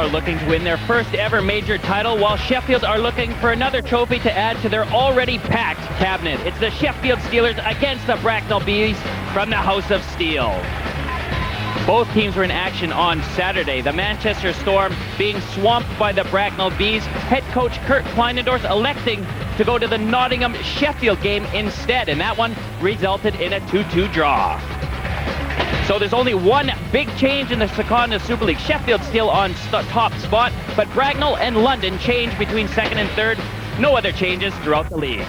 are looking to win their first ever major title, while Sheffield are looking for another trophy to add to their already packed cabinet. It's the Sheffield Steelers against the Bracknell Bees from the House of Steel. Both teams were in action on Saturday. The Manchester Storm being swamped by the Bracknell Bees. Head coach Kurt Kleinendorf electing to go to the Nottingham-Sheffield game instead, and that one resulted in a 2-2 draw. So there's only one big change in the Secunda Super League. Sheffield still on top spot, but Bracknell and London change between second and third. No other changes throughout the league.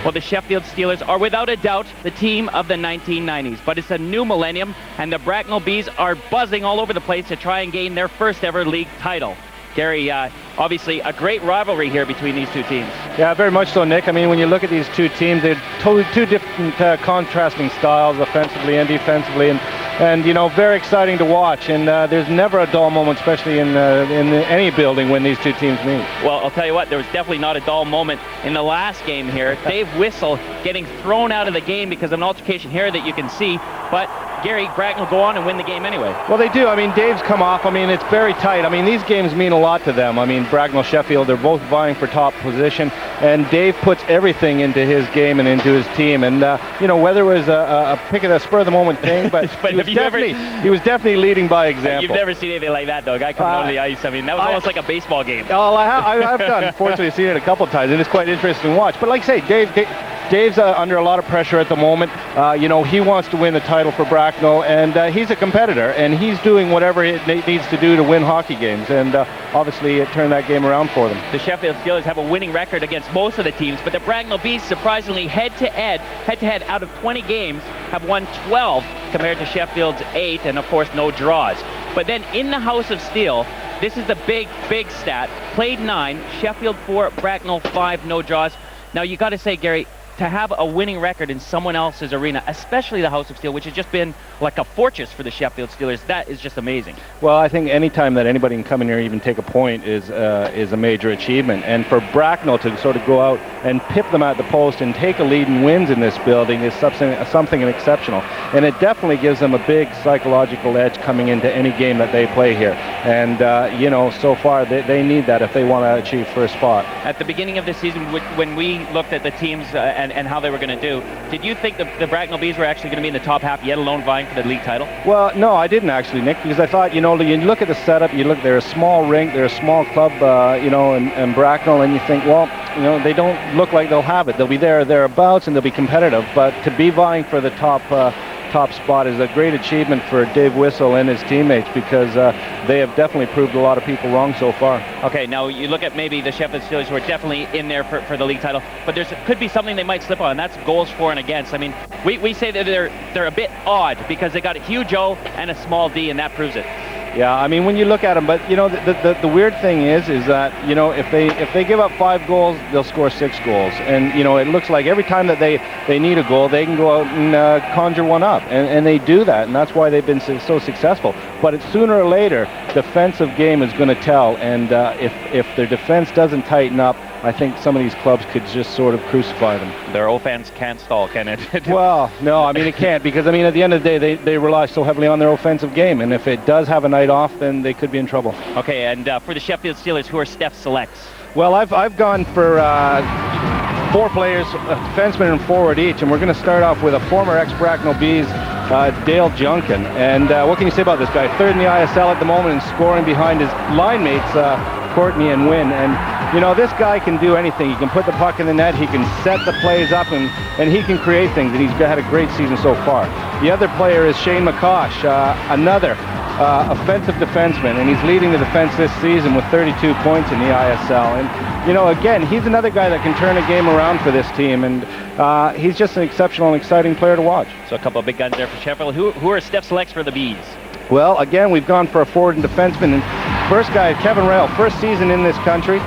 Well, the Sheffield Steelers are without a doubt the team of the 1990s, but it's a new millennium, and the Bracknell Bees are buzzing all over the place to try and gain their first ever league title. Gary, obviously a great rivalry here between these two teams. Yeah, very much so, Nick. I mean, when you look at these two teams, they're totally two different contrasting styles, offensively and defensively, and you know, very exciting to watch. And there's never a dull moment, especially in any building, when these two teams meet. Well, I'll tell you what, there was definitely not a dull moment in the last game here. Dave Whistle getting thrown out of the game because of an altercation here that you can see, but Gary, Bracknell go on and win the game anyway. Well, they do. I mean, Dave's come off. I mean, it's very tight. I mean, these games mean a lot to them. I mean, Bracknell, Sheffield, they're both vying for top position, and Dave puts everything into his game and into his team. And, you know, whether it was a pick of the spur of the moment thing, but, he was definitely leading by example. You've never seen anything like that, though. A guy coming out of the ice. I mean, that was almost like a baseball game. Well, I've done, fortunately, seen it a couple of times, and it's quite interesting to watch. But like I say, Dave's under a lot of pressure at the moment. You know, he wants to win the title for Bracknell, and he's a competitor, and he's doing whatever it needs to do to win hockey games, and obviously it turned that game around for them. The Sheffield Steelers have a winning record against most of the teams, but the Bracknell Bees, surprisingly, head-to-head out of 20 games, have won 12 compared to Sheffield's 8, and of course no draws. But then in the House of Steel, this is the big stat. Played 9, Sheffield 4, Bracknell 5, no draws. Now you got to say, Gary, to have a winning record in someone else's arena, especially the House of Steel, which has just been like a fortress for the Sheffield Steelers, that is just amazing. Well, I think any time that anybody can come in here and even take a point is a major achievement. And for Bracknell to sort of go out and pip them at the post and take a lead and wins in this building is something exceptional. And it definitely gives them a big psychological edge coming into any game that they play here. And, you know, so far they need that if they want to achieve first spot. At the beginning of the season, when we looked at the teams and how they were going to do, did you think the Bracknell Bees were actually going to be in the top half, yet alone vying for the league title? Well, no, I didn't actually, Nick, because I thought, you know, you look at the setup, they're a small rink, they're a small club, you know, and Bracknell, and you think, well, you know, they don't look like they'll have it. They'll be thereabouts, and they'll be competitive, but to be vying for the top spot is a great achievement for Dave Whistle and his teammates, because they have definitely proved a lot of people wrong so far. Okay, now you look at maybe the Sheffield Steelers, who are definitely in there for the league title, but there could be something they might slip on, and that's goals for and against. I mean, we say that they're a bit odd because they got a huge O and a small D, and that proves it. Yeah, I mean, when you look at them, but you know, the weird thing is that, you know, if they give up 5 goals, they'll score 6 goals, and you know, it looks like every time that they need a goal, they can go out and conjure one up, and they do that, and that's why they've been so successful. But it's sooner or later, defensive game is going to tell, and if their defense doesn't tighten up, I think some of these clubs could just sort of crucify them. Their offense can't stall, can it? Well, no, I mean, it can't, because I mean, at the end of the day, they rely so heavily on their offensive game, and if it does have a night off, then they could be in trouble. Okay, and for the Sheffield Steelers, who are Steph selects? Well, I've gone for 4 players, a defenseman and forward each, and we're going to start off with a former ex-Bracknell Bees, Dale Junkin. And what can you say about this guy? 3rd in the ISL at the moment and scoring behind his line mates, Courtney and Wynn. And you know, this guy can do anything. He can put the puck in the net, he can set the plays up, and he can create things, and he's had a great season so far. The other player is Shane McCosh, another offensive defenseman, and he's leading the defense this season with 32 points in the ISL. And you know, again, he's another guy that can turn a game around for this team, and he's just an exceptional and exciting player to watch. So a couple of big guns there for Sheffield. Who are Steph selects for the Bees? Well, again, we've gone for a forward and defenseman. And first guy, Kevin Rail, first season in this country.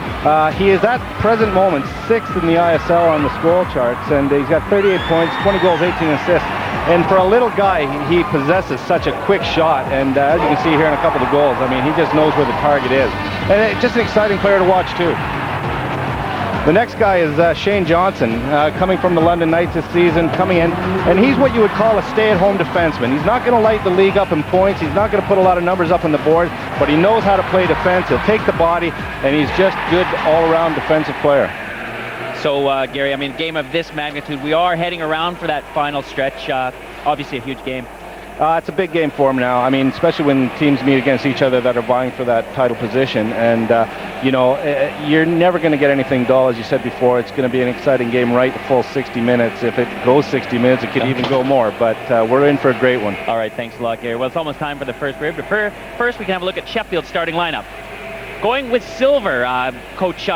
He is at present moment 6th in the ISL on the score charts, and he's got 38 points, 20 goals, 18 assists. And for a little guy, he possesses such a quick shot, and as you can see here in a couple of goals, I mean, he just knows where the target is. And just an exciting player to watch, too. The next guy is Shane Johnson, coming from the London Knights this season, coming in, and he's what you would call a stay-at-home defenseman. He's not going to light the league up in points. He's not going to put a lot of numbers up on the board, but he knows how to play defense. He'll take the body, and he's just good all-around defensive player. So, Gary, I mean, game of this magnitude, we are heading around for that final stretch. Obviously a huge game. It's a big game for him now. I mean, especially when teams meet against each other that are vying for that title position. And, you know, you're never going to get anything dull. As you said before, it's going to be an exciting game right the full 60 minutes. If it goes 60 minutes, it could even go more. But we're in for a great one. All right, thanks a lot, Gary. Well, it's almost time for the first period. But first, we can have a look at Sheffield's starting lineup. Going with silver, Coach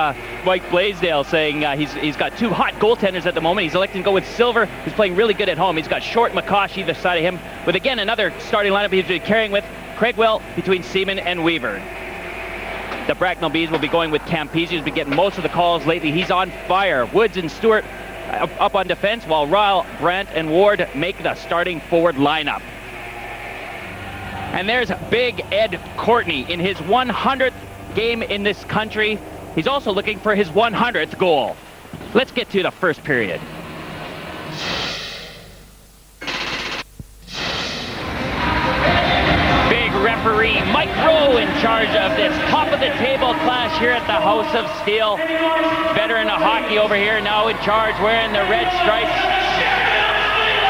Mike Blaisdell saying he's got two hot goaltenders at the moment. He's electing to go with silver, who's playing really good at home. He's got Short McCosh either side of him, with again another starting lineup he's been carrying with Craigwell between Seaman and Weaver. The Bracknell Bees will be going with Campese, who's been getting most of the calls lately. He's on fire. Woods and Stewart up on defense, while Ryle, Brandt, and Ward make the starting forward lineup. And there's Big Ed Courtney in his 100th game in this country. He's also looking for his 100th goal. Let's get to the first period. Big referee Mike Rowe in charge of this top of the table clash here at the House of Steel. Veteran of hockey over here, now in charge, wearing the red stripes.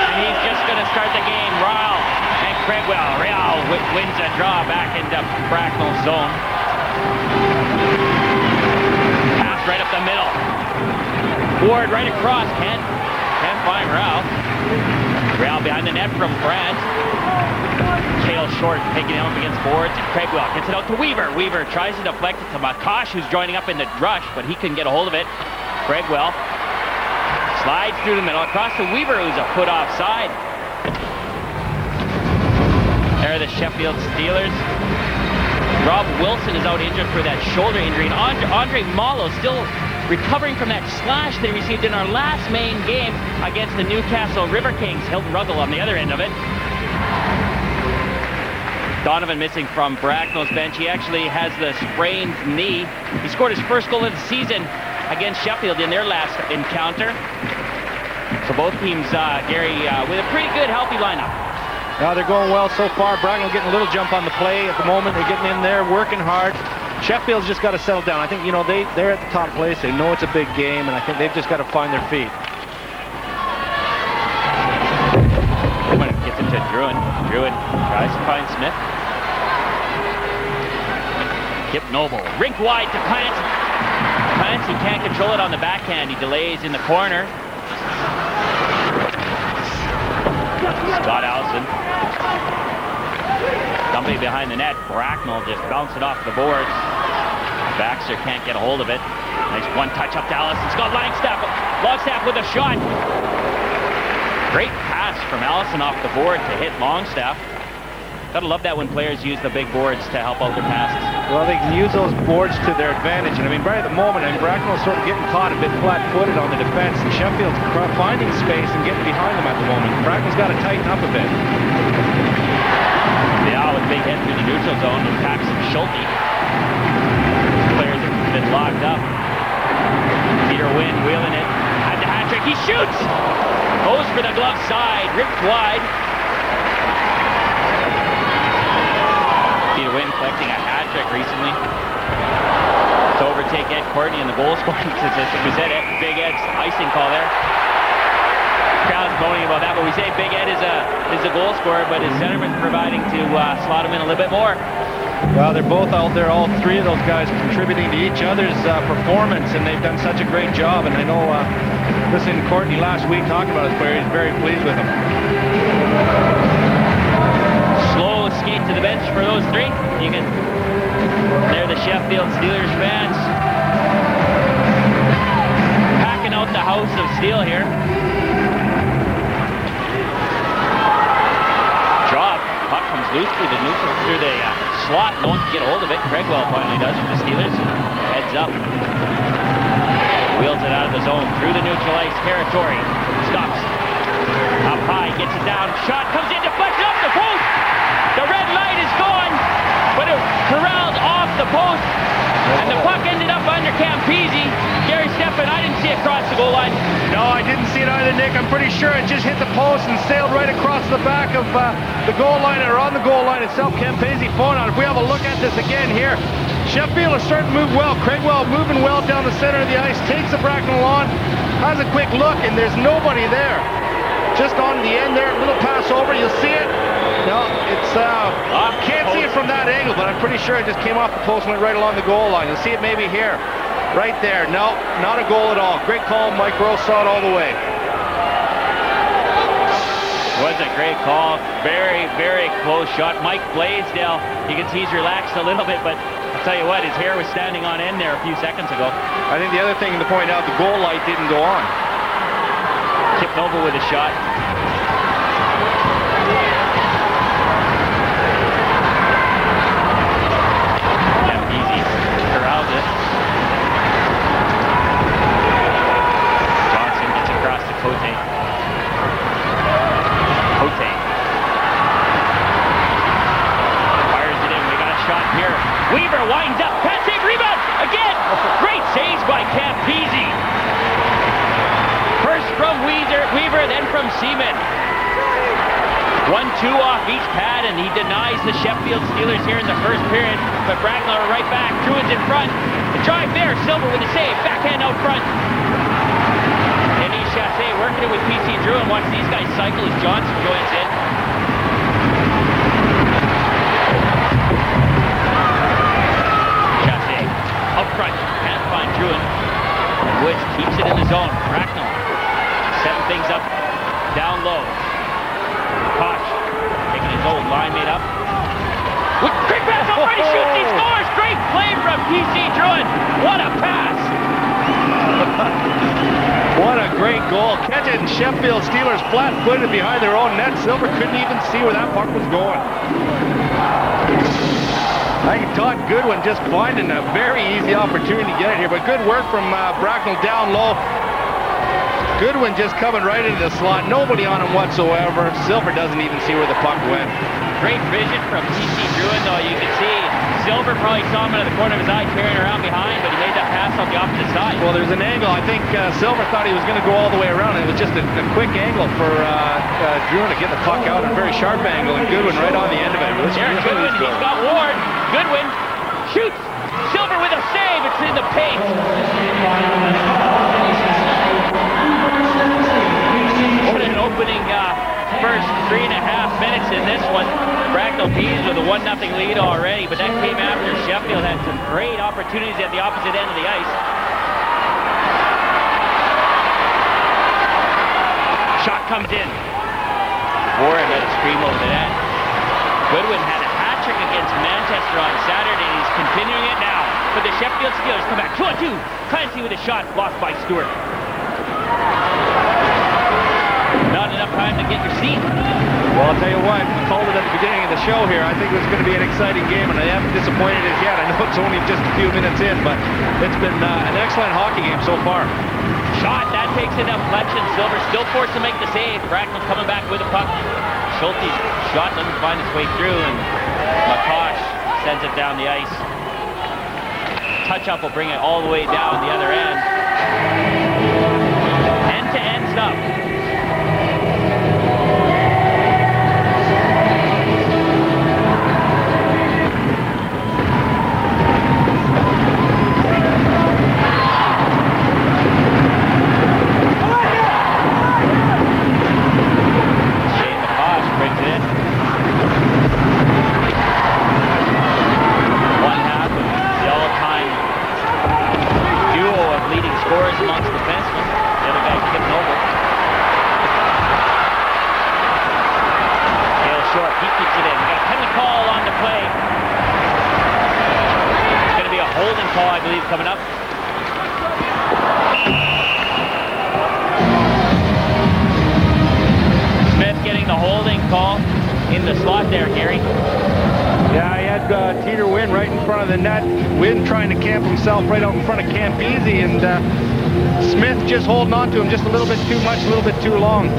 And he's just going to start the game. Ryle and Craigwell. Ryle wins a draw back into Bracknell's zone. Pass right up the middle. Ward right across. Can't find Ralph. Ralph behind the net from Brandt. Kale Short taking him up against boards. And Craigwell gets it out to Weaver. Weaver tries to deflect it to McCosh, who's joining up in the rush, but he couldn't get a hold of it. Craigwell slides through the middle across to Weaver, who's a foot offside. There are the Sheffield Steelers. Rob Wilson is out injured for that shoulder injury, and Andre Malo still recovering from that slash they received in our last main game against the Newcastle River Kings. Hilton Ruggles on the other end of it. Donovan missing from Bracknell's bench. He actually has the sprained knee. He scored his first goal of the season against Sheffield in their last encounter. So both teams, Gary, with a pretty good healthy lineup. Now they're going well so far. Bracknell getting a little jump on the play at the moment. They're getting in there, working hard. Sheffield's just got to settle down. I think, you know, they're at the top place. They know it's a big game, and I think they've just got to find their feet. Gets into Druin. Druin tries to find Smith. Kip Noble. Rink wide to Clancy. Clancy can't control it on the backhand. He delays in the corner. Scott Allison. Somebody behind the net. Bracknell just bounced it off the boards. Baxter can't get a hold of it. Nice one touch up to Allison. Scott Longstaff with a shot. Great pass from Allison off the board to hit Longstaff. Gotta love that when players use the big boards to help out their passes. Well, they can use those boards to their advantage. And I mean, right at the moment, and Bracknell's sort of getting caught a bit flat-footed on the defense, and Sheffield's finding space and getting behind them at the moment. Bracknell's got to tighten up a bit. Yeah, with big hit through the neutral zone and Paxton Schulte. Players have been locked up. Peter Wynn wheeling it. Had the hat trick. He shoots! Goes for the glove side. Ripped wide. Peter Wynn collecting a hat trick recently to overtake Ed Courtney in the goal scoring position. We said Big Ed's icing call there. Crowd's moaning about that, but we say Big Ed is a goal scorer, but his centerman's providing to slot him in a little bit more. Well, they're both out there, all three of those guys contributing to each other's performance, and they've done such a great job. And I know, listening to Courtney last week talking about his player, he's very pleased with him. Slow skate to the bench for those three. They're the Sheffield Steelers fans packing out the House of Steel here. Drop. Puck comes loose through the neutral, through the slot. No one can get a hold of it. Craigwell finally does for the Steelers. Heads up. Wheels it out of the zone through the neutral ice territory. Stops. Up high, gets it down. Shot comes in, deflected off the post. The red light is gone, but it corralled off the post. And the puck ended up under Campese. Gary Steffen, goal line? No, I didn't see it either, Nick. I'm pretty sure it just hit the post and sailed right across the back of the goal line, or on the goal line itself. Campese phone on. If we have a look at this again here, Sheffield is starting to move well. Craigwell moving well down the center of the ice, takes the Bracknell on, has a quick look, and there's nobody there. Just on the end there, a little pass over, you'll see it. No, it's, can't see it from that angle, but I'm pretty sure it just came off the post and went right along the goal line. You'll see it maybe here, right there. No, not a goal at all. Great call, Mike Rose saw it all the way. Was a great call. Very, very close shot. Mike Blaisdell, you can see he's relaxed a little bit, but I'll tell you what, his hair was standing on end there a few seconds ago. I think the other thing to point out, the goal light didn't go on. Tipped over with a shot. Easy. Corrals it. Johnson gets across to Cote. Fires it in. We got a shot here. Weaver winds up. Pass save, rebound again. Great saves by Campese. First from Weaver, then from Seaman. 1-2 off each pad, and he denies the Sheffield Steelers here in the first period. But Bracknell are right back. Druin's in front. The drive there. Silver with a save. Backhand out front. Chassé working it with PC Druin. Watch these guys cycle as Johnson joins in. Chassé up front. Can't find Druin. And Woods keeps it in the zone. Bracknell setting things up down low. Koch taking his old line mate up. With quick pass up front. He shoots. He scores. Great play from PC Druin. What a pass. What a great goal. Catch it, and Sheffield Steelers flat-footed behind their own net. Silver couldn't even see where that puck was going. I think Todd Goodwin just finding a very easy opportunity to get it here, but good work from Bracknell down low. Goodwin just coming right into the slot. Nobody on him whatsoever. Silver doesn't even see where the puck went. Great vision from PC Druin, though. You can see Silver probably saw him out of the corner of his eye carrying around behind, but he made that pass on the opposite side. Well, there's an angle. I think Silver thought he was going to go all the way around, and it was just a quick angle for Druin to get the puck out. A very sharp angle, and Goodwin right on the end of it. There's Goodwin. He's got Ward. Goodwin shoots. Silver with a save. It's in the paint. What an opening first 3.5 minutes in this one. Bracknell Bees with a 1-0 lead already, but that came after Sheffield had some great opportunities at the opposite end of the ice. Shot comes in. Warren had a scream over the net. Goodwin had a hat trick against Manchester on Saturday, and he's continuing it now. But the Sheffield Steelers come back 2-2. Clancy with a shot blocked by Stewart. Not enough time to get your seat. Well, I'll tell you what, we called it at the beginning of the show here. I think it was going to be an exciting game, and I haven't disappointed as yet. I know it's only just a few minutes in, but it's been an excellent hockey game so far. Shot, that takes a deflection. Silver still forced to make the save. Bracknell coming back with a puck. Schulte's shot doesn't find its way through, and McCosh sends it down the ice. Touch-up will bring it all the way down the other end. End-to-end stuff. Amongst defensemen. The other guy kicked over. Dale Short, he keeps it in. We got a penalty call on the play. It's going to be a holding call, I believe, coming up. Smith getting the holding call in the slot there, Gary. Yeah, he had Teeter Wynn right in front of the net. Wynn trying to camp himself right out in front of Campese, and Smith just holding on to him just a little bit too much, a little bit too long.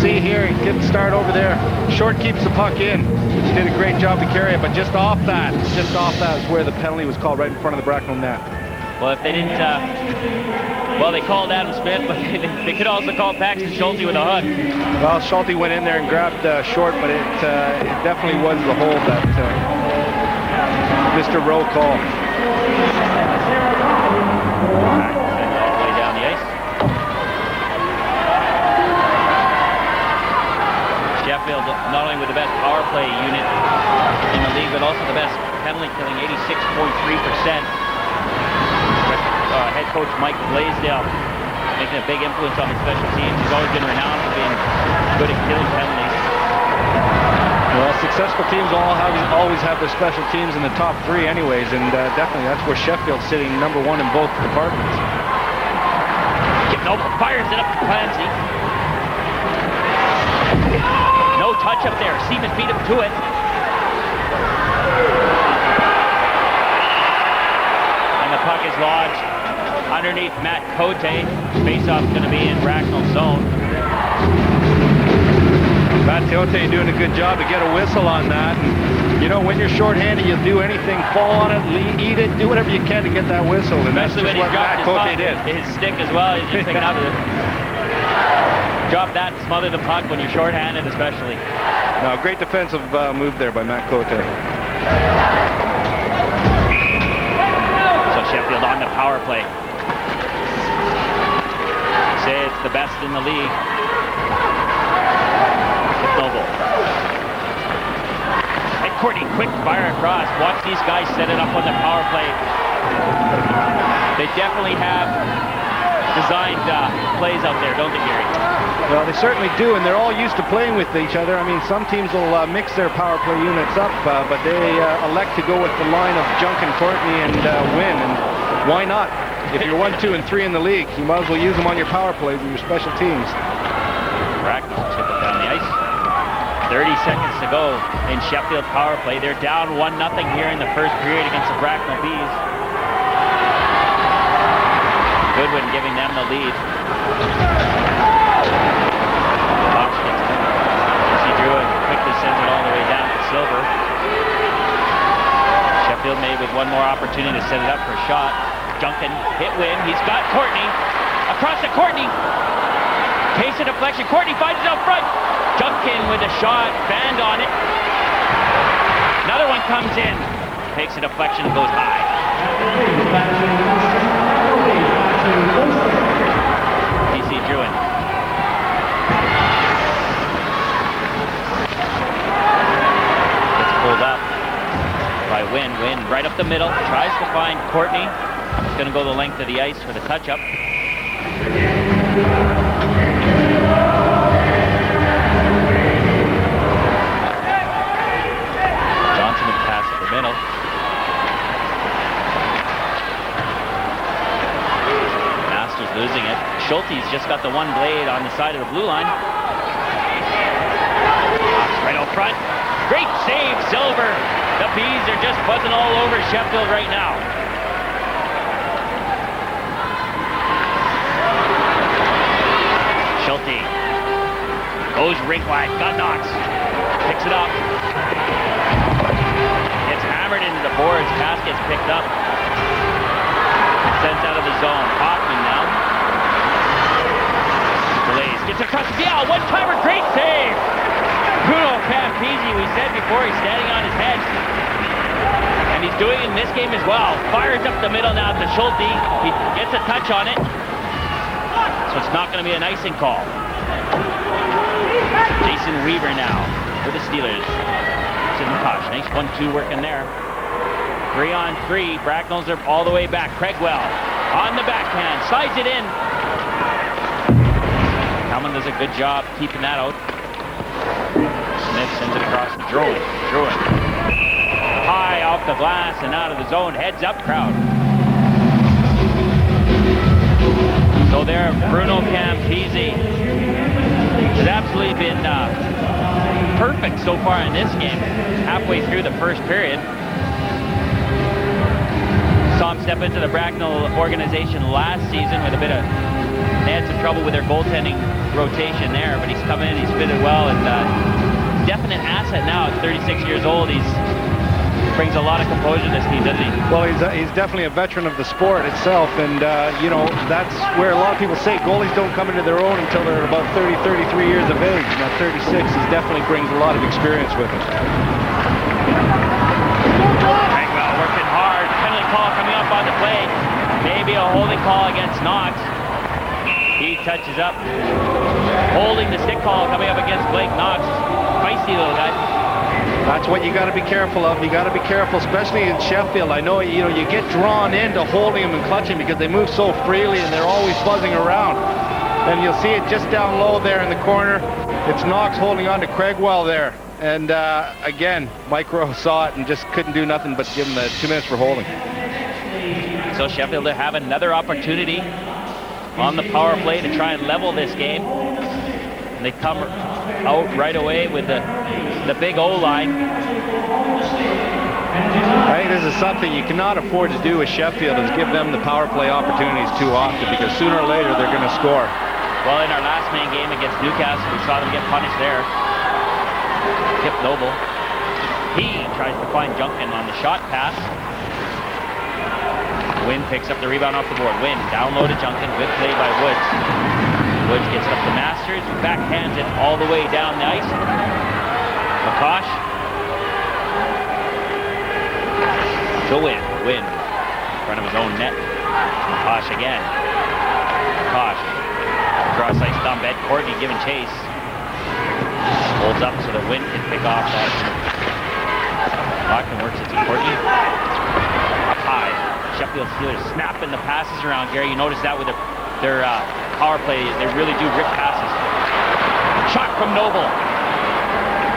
See here, he getting start over there. Short keeps the puck in. He did a great job to carry it, but just off that is where the penalty was called, right in front of the Bracknell net. Well, if they didn't, well, they called Adam Smith, but they could also call Paxton Schulte with a hook. Well, Schulte went in there and grabbed short, but it definitely was the hold that Mr. Rowe called. All the way down the ice. Sheffield, not only with the best power play unit in the league, but also the best penalty killing, 86.3%. Head coach Mike Blaisdell making a big influence on the special teams. He's always been renowned for being good at killing penalties. Well, successful teams always have their special teams in the top 3 anyways, and definitely that's where Sheffield's sitting number 1 in both departments. Nope, fires it up to Clancy. No touch up there. Seaman beat him to it. And the puck is lodged underneath Matt Cote. Faceoff's going to be in Bracknell's zone. Matt Cote doing a good job to get a whistle on that. And, you know, when you're shorthanded, you'll do anything, fall on it, eat it, do whatever you can to get that whistle. And especially that's just when he what Matt Cote did. His stick as well. He's just picking up it. Drop that and smother the puck when you're shorthanded, especially. No, great defensive move there by Matt Cote. So Sheffield on the power play. Say it's the best in the league. It's no goal. And Courtney, quick fire across. Watch these guys set it up on the power play. They definitely have designed plays out there, don't they, Gary? Well, they certainly do, and they're all used to playing with each other. I mean, some teams will mix their power play units up, but they elect to go with the line of Junkin, Courtney, and Wynn, and why not? If you're 1, 2, and 3 in the league, you might as well use them on your power plays and your special teams. Bracknell chip it down the ice. 30 seconds to go in Sheffield power play. They're down 1-0 here in the first period against the Bracknell Bees. Goodwin giving them the lead. Druid quickly sends it all the way down to Silver. Sheffield maybe with one more opportunity to set it up for a shot. Junkin hit Wynn. He's got Courtney. Across to Courtney. Pace of deflection. Courtney finds it out front. Junkin with a shot. Band on it. Another one comes in. Takes a deflection and goes high. DC Druin. Gets pulled up by Wynn. Wynn right up the middle. Tries to find Courtney. He's going to go the length of the ice for the touch-up. Johnson would pass at the middle. Masters losing it. Schulte's just got the one blade on the side of the blue line. Right out front. Great save, Silver. The Bees are just buzzing all over Sheffield right now. Schulte goes rink wide, got knocks, picks it up, gets hammered into the boards, pass gets picked up, sent out of the zone. Hoffman now, delays, gets across the field, one-timer, great save! Bruno Campisi, we said before, he's standing on his head, and he's doing it in this game as well. Fires up the middle now to Schulte, he gets a touch on it. So it's not going to be an icing call. Jason Weaver now for the Steelers. Tosh, nice 1-2 working there. 3-on-3. Bracknells are all the way back. Craigwell on the backhand. Slides it in. Hellman does a good job keeping that out. Smith sends it across to Druin. Druin. High off the glass and out of the zone. Heads up crowd. So there, Bruno Campisi has absolutely been perfect so far in this game. Halfway through the first period. Saw him step into the Bracknell organization last season with a bit of, they had some trouble with their goaltending rotation there, but he's come in, he's fitted well, and definite asset now at 36 years old. He's brings a lot of composure to this team, doesn't he? Well, he's definitely a veteran of the sport itself, and you know, that's where a lot of people say goalies don't come into their own until they're about 30, 33 years of age. And at 36, he definitely brings a lot of experience with him. Bracknell working hard. Penalty call coming up on the play. Maybe a holding call against Knox. He touches up. Holding the stick call coming up against Blake Knox. Feisty little guy. That's what you got to be careful of. You got to be careful, especially in Sheffield. I know, you get drawn into holding them and clutching because they move so freely and they're always buzzing around. And you'll see it just down low there in the corner. It's Knox holding on to Craigwell there. And again, Mike Rowe saw it and just couldn't do nothing but give him the 2 minutes for holding. So Sheffield will have another opportunity on the power play to try and level this game. And they come out right away with the big O-line. I think this is something you cannot afford to do with Sheffield, is give them the power play opportunities too often, because sooner or later they're going to score. Well, in our last main game against Newcastle, we saw them get punished there. Kip Noble. He tries to find Junkin on the shot pass. Wynn picks up the rebound off the board. Wynn down low to Junkin. Good play by Woods. Woods gets up to Masters. Backhands it all the way down the ice. McCosh. To Wynn. Wynn in front of his own net. McCosh again. McCosh. Cross ice dump at Courtney giving chase. Holds up so that Wynn can pick off that. Lockton works it to Courtney. Up high. Sheffield Steelers snapping the passes around, Gary. You notice that with their power play. They really do rip passes. Shot from Noble.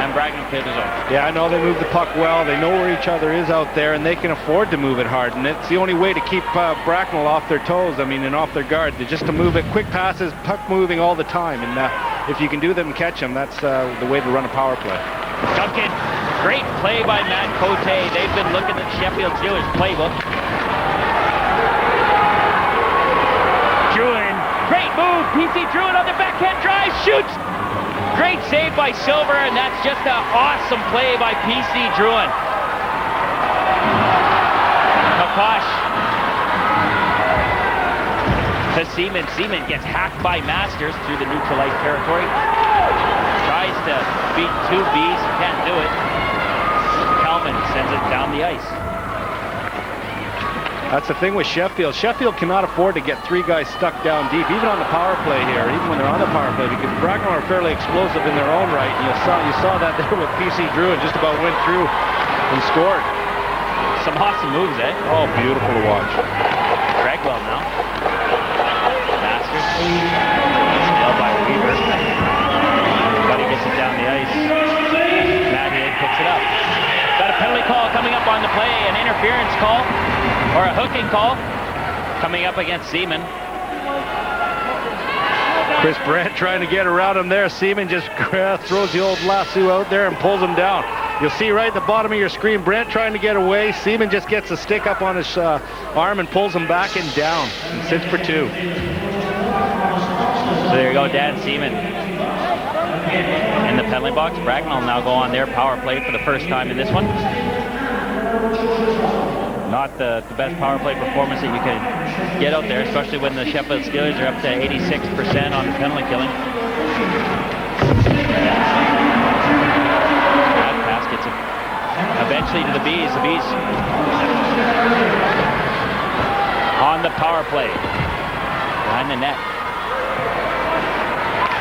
And Bracknell cleared his own. Yeah, I know they move the puck well. They know where each other is out there, and they can afford to move it hard. And it's the only way to keep Bracknell off their toes, and off their guard. They're just to move it, quick passes, puck moving all the time. And if you can do them and catch them, that's the way to run a power play. Duncan, great play by Matt Cote. They've been looking at Sheffield Steelers playbook. Druin, great move. PC Druin on the backhand drive, shoots. Great save by Silver, and that's just an awesome play by PC Druin. McCosh to Seaman. Seaman gets hacked by Masters through the neutral ice territory. Tries to beat two Bs, can't do it. Calvin sends it down the ice. That's the thing with Sheffield. Sheffield cannot afford to get three guys stuck down deep, even on the power play here, even when they're on the power play, because Bracknell are fairly explosive in their own right. And you saw that there with PC Druin, just about went through and scored. Some awesome moves, eh? Oh, beautiful to watch. Craigwell now. Masters. Nailed by Weaver. Buddy gets it down the ice. Matty picks it up. Got a penalty call coming up on the play, an interference call, or a hooking call, coming up against Seaman. Chris Brandt trying to get around him there. Seaman just throws the old lasso out there and pulls him down. You'll see right at the bottom of your screen, Brandt trying to get away. Seaman just gets a stick up on his arm and pulls him back and down, and sits for two. So there you go, Dan Seaman in the penalty box. Bracknell now go on their power play for the first time in this one. Not the best power play performance that you can get out there, especially when the Sheffield Steelers are up to 86% on the penalty killing. That pass gets it eventually to the Bees. The Bees on the power play. Behind the net.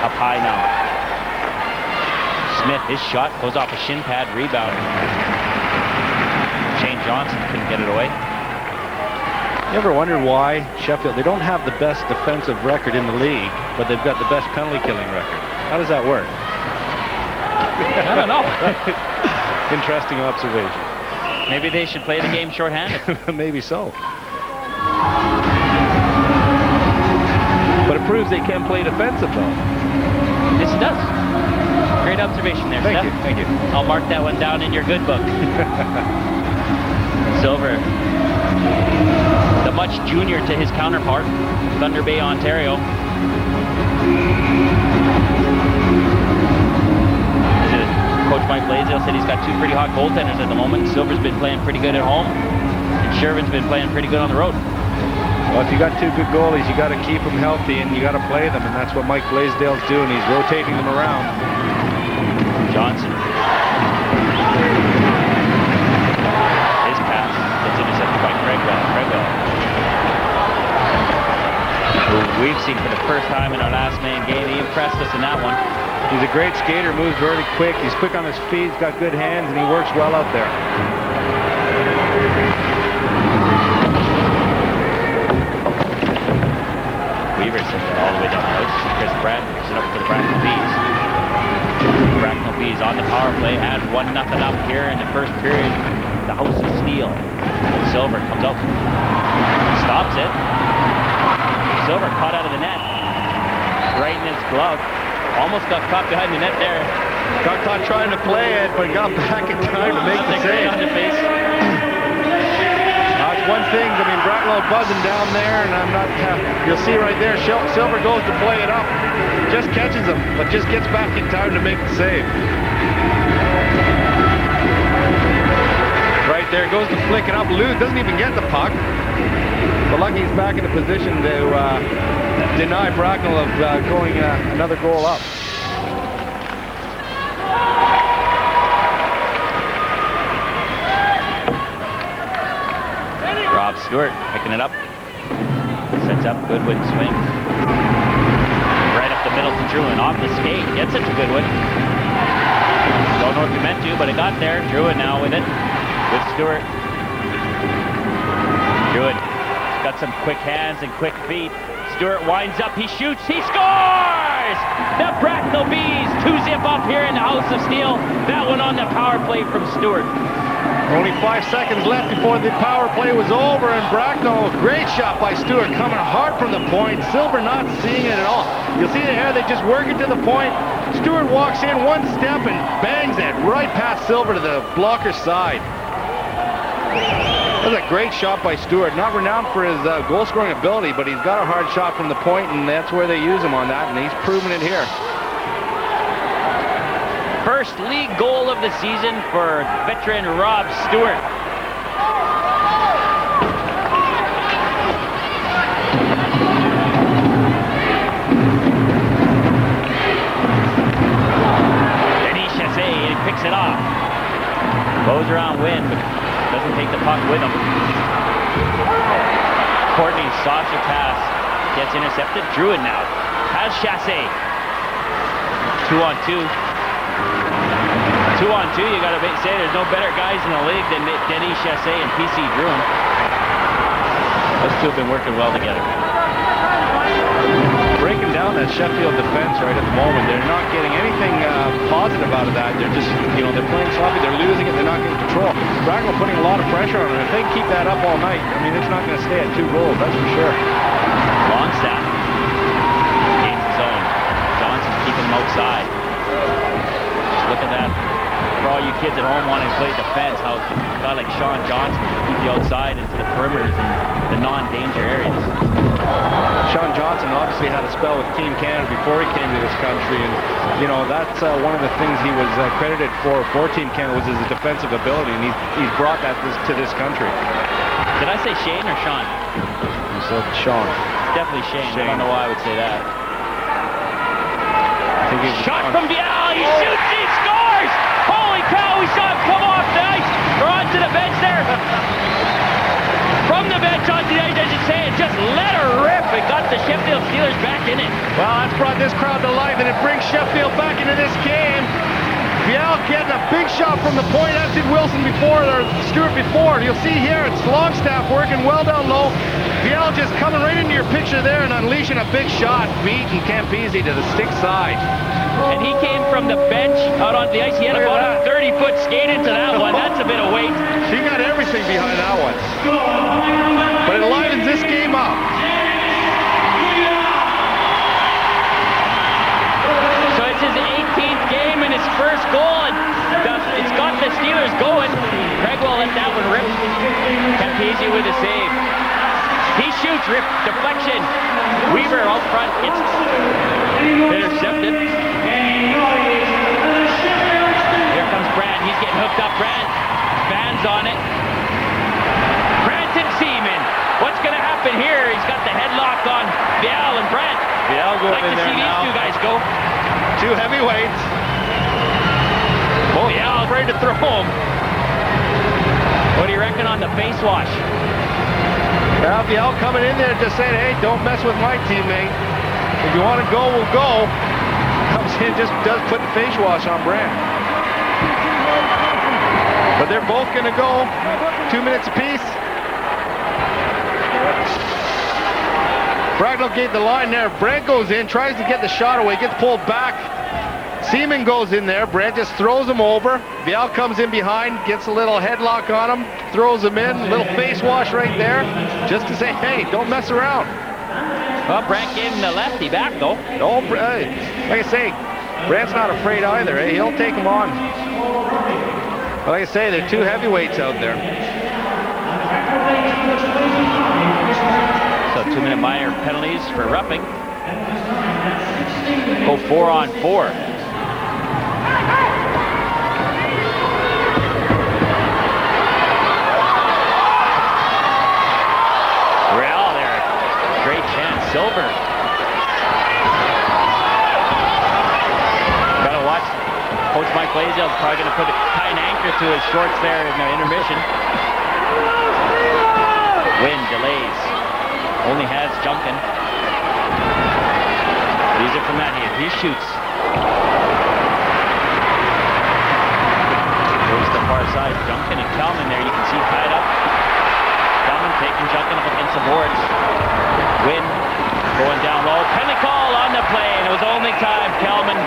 Up high now. Smith, his shot goes off a shin pad rebound. Shane Johnson couldn't get it away. You ever wondered why Sheffield, they don't have the best defensive record in the league, but they've got the best penalty killing record? How does that work? I don't know. Interesting observation. Maybe they should play the game shorthanded. Maybe so. But it proves they can play defensive, though. Yes, it does. Great observation there, Thank Steph. you, thank you. I'll mark that one down in your good book. Silver, the much junior to his counterpart, Thunder Bay, Ontario. Coach Mike Blaisdell said he's got two pretty hot goaltenders at the moment. Silver's been playing pretty good at home, and Shervin's been playing pretty good on the road. Well, if you got two good goalies, you got to keep them healthy and you got to play them, and that's what Mike Blaisdell's doing. He's rotating them around. Johnson. His pass gets intercepted by Craigwell. Who we've seen for the first time in our last man game. He impressed us in that one. He's a great skater, moves really quick. He's quick on his feet, he's got good hands, and he works well out there. Weaver sends it all the way down the ice. Chris Brett picks it up for the Bracknell Bees. Bracknell Bees on the power play, add 1-0 up here in the first period. The House of Steel. Silver comes up, stops it. Silver caught out of the net, right in his glove. Almost got caught behind the net there. Got caught trying to play it, but got back in time to make the save. On the face. That's one thing. I mean, Bracknell buzzing down there, and I'm not. You'll see right there. Silver goes to play it up, just catches him, but just gets back in time to make the save. Right there, goes to flick it up. Lou doesn't even get the puck. But lucky he's back in a position to deny Bracknell of going another goal up. Rob Stewart picking it up. Sets up Goodwin, swings. Right up the middle to Druin, off the skate. Gets it to Goodwin. Don't know if he meant to, but it got there. Druin now with it. With Stewart. Druin got some quick hands and quick feet. Stewart winds up, he shoots, he scores! The Bracknell Bees 2-zip up here in the House of Steel. That one on the power play from Stewart. Only 5 seconds left before the power play was over, and Bracknell, great shot by Stewart, coming hard from the point. Silver not seeing it at all. You'll see it here, they just work it to the point. Stewart walks in one step and bangs it right past Silver to the blocker side. That was a great shot by Stewart. Not renowned for his goal-scoring ability, but he's got a hard shot from the point, and that's where they use him on that, and he's proven it here. First league goal of the season for veteran Rob Stewart. Denis Chassé, he picks it off. Goes around Wynn, but doesn't take the puck with him. Courtney, saucer pass, gets intercepted. Druin now has Chassé. 2-on-2. 2-on-2, you gotta say there's no better guys in the league than Denis Chassé and PC Druin. Those two have been working well together. Breaking down that Sheffield defense right at the moment. They're not getting anything positive out of that. They're just, they're playing sloppy. They're losing it. They're not getting control. Bracknell putting a lot of pressure on them. If they can keep that up all night, I mean, it's not going to stay at 2 goals. That's for sure. Longstaff gains his own. Johnson keeping him outside. Just look at that. For all you kids at home wanting to play defense, how a guy like Sean Johnson can keep you outside into the perimeters and the non-danger areas. Sean Johnson obviously had a spell with Team Canada before he came to this country, and that's one of the things he was credited for Team Canada was his defensive ability, and he's brought that to this country. Did I say Shane or Sean? You said Sean. Definitely Shane. I don't know why I would say that. I think shot from Vial, he shoots, he scores! Holy cow, we saw him come off the ice, or onto the bench there. From the bench onto the ice, as you say, it just let her rip. It got the Sheffield Steelers back in it. Well, that's brought this crowd to life, and it brings Sheffield back into this game. Vial getting a big shot from the point, as did Wilson before, or Stewart before. You'll see here, it's Longstaff working well down low. Vial just coming right into your picture there and unleashing a big shot, beating Campese to the stick side. And he came from the bench out onto the ice. He had about a 30-foot skate into that one. That's a bit of weight. She got everything behind that one. But it livens this game up. So it's his 18th game and his first goal, and it's got the Steelers going. Craigwell let that one rip. Campese with a save. He shoots, rip, deflection. Weaver out front, it's intercepted. Here comes he's getting hooked up. Brandt, Van's on it. Brandt and Seaman. What's going to happen here? He's got the headlock on Vial and Brandt. Vial going in there now. I'd like to see these two guys go. Two heavyweights. Oh, yeah, I'm ready to throw him. What do you reckon on the face wash? Vial coming in there just saying, hey, don't mess with my teammate. If you want to go, we'll go. Comes in, just does put the face wash on Brandt. But they're both going to go 2 minutes apiece. Bracknell gave the line there. Brandt goes in, tries to get the shot away, gets pulled back. Seaman goes in there. Brandt just throws him over. Vial comes in behind, gets a little headlock on him, throws him in, a little face wash right there, just to say, hey, don't mess around. Well, Brandt gave him the lefty back, though. No, like I say, Brandt's not afraid either. Eh? He'll take him on. But like I say, there are two heavyweights out there. So 2-minute minor penalties for roughing. Go 4-on-4. Real there. Great chance. Silver. Gotta watch. Coach Mike Blaisdell's probably going to tie an anchor to his shorts there in the intermission. Wind delays. Only has Junkin. These are from that here. He shoots. Goes to the far side. Junkin and Kelman there. You can see tied up. Kelman taking Junkin up against the boards. Wind going down low. Penalty call on the play, and it was only time. Kelman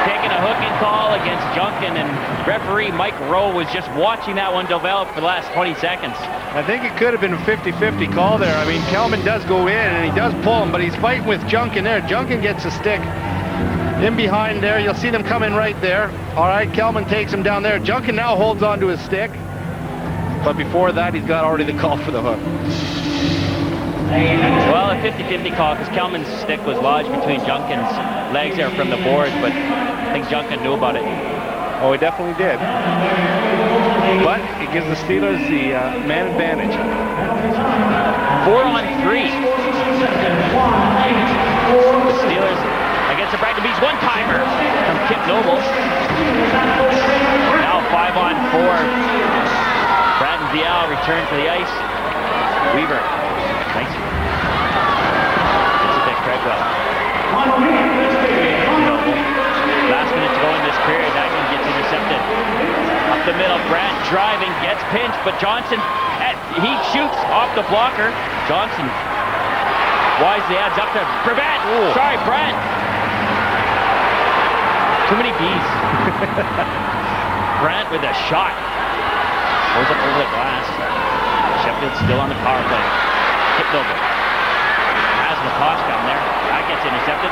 taking a hooking call against Junkin, and referee Mike Rowe was just watching that one develop for the last 20 seconds. I think it could have been a 50-50 call there. I mean, Kelman does go in and he does pull him, but he's fighting with Junkin there. Junkin gets a stick in behind there. You'll see them come in right there. All right, Kelman takes him down there. Junkin now holds on to his stick, but before that, he's got already the call for the hook. Well, a 50-50 call because Kelman's stick was lodged between Junkin's legs there from the boards, but I think Junkin knew about it. Oh, he definitely did. But it gives the Steelers the man advantage. 4-on-3. The Steelers against the Bracknell Bees one-timer from Kip Noble. Now 5-on-4. Brad and Vial return to the ice. Weaver. Nice. It's a bit Craigwell. Last minute to go in this period. That one gets intercepted. Up the middle, Brandt driving, gets pinched, but Johnson, he shoots off the blocker. Johnson wisely adds up to prevent. Sorry, Brandt. Too many B's. Brandt with a shot. Goes up over the glass. Sheffield still on the power play. Hit over. Has McCosh down there. That gets intercepted.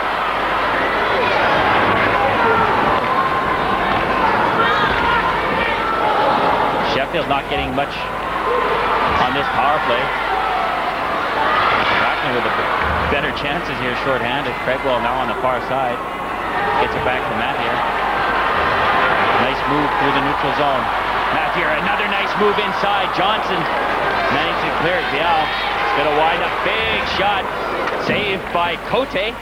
Sheffield not getting much on this power play. Bracknell with the better chances here, shorthanded. Craigwell now on the far side. Gets it back to Matt here. Nice move through the neutral zone. Matt here, another nice move inside. Johnson managed to clear it. Vial is going to wind up. Big shot. Saved by Cote.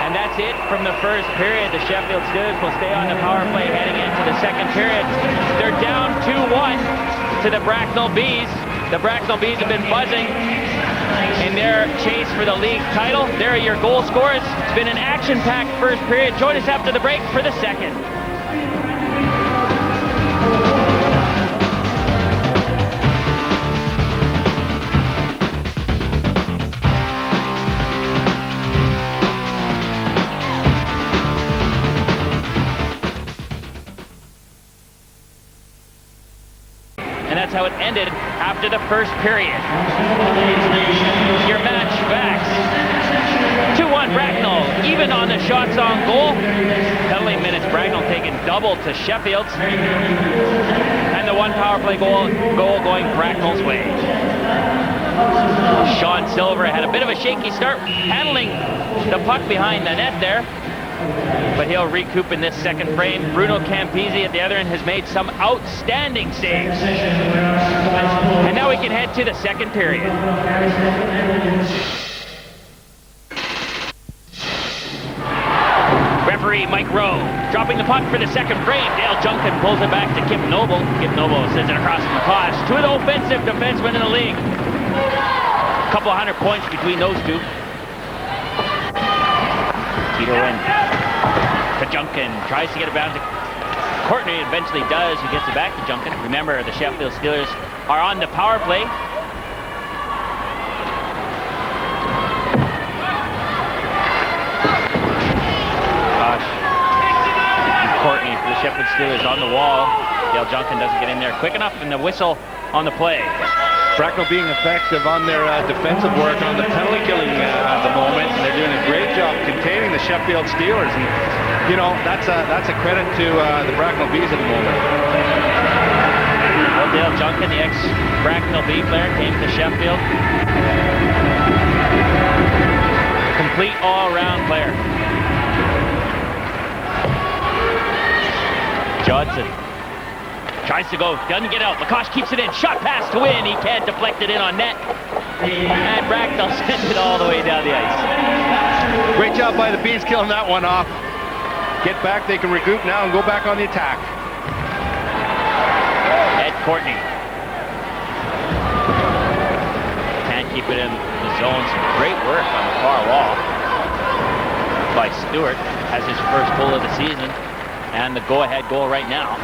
And that's it from the first period. The Sheffield Steelers will stay on the power play heading into the second period. They're down 2-1 to the Bracknell Bees. The Bracknell Bees have been buzzing in their chase for the league title. There are your goal scorers. It's been an action-packed first period. Join us after the break for the second. And that's how it ended after the first period. Your match facts. 2-1 Bracknell, even on the shots on goal. Penalty minutes, Bracknell taking double to Sheffield's. And the one power play goal going Bracknell's way. Sean Silver had a bit of a shaky start handling the puck behind the net there. but he'll recoup in this second frame. Bruno Campisi at the other end has made some outstanding saves. And now we can head to the second period. Referee Mike Rowe dropping the puck for the second frame. Dale Junkin pulls it back to Kip Noble. Kip Noble sends it across from McCosh. Two of the offensive defensemen in the league. A couple of 100 points between those two. Tito in to Junkin. Tries to get it down to Courtney. Eventually does. He gets it back to Junkin. Remember, the Sheffield Steelers are on the power play. Courtney for the Sheffield Steelers on the wall. Dale Junkin doesn't get in there quick enough, and the whistle on the play. Bracknell being effective on their defensive work on the penalty killing at the moment, and they're doing a great job containing the Sheffield Steelers. And you know, that's a credit to the Bracknell Bees at the moment. Well, Dale Junkin, the ex-Bracknell Bee player, came to Sheffield. Complete all-around player. Johnson tries to go, doesn't get out. McCosh keeps it in. Shot pass to win. He can't deflect it in on net. And Bracknell sends it all the way down the ice. Great job by the Bees killing that one off. Get back. They can regroup now and go back on the attack. Ed Courtney. Can't keep it in the zone. Some great work on the far wall by Stewart. Has his first goal of the season. And the go-ahead goal right now.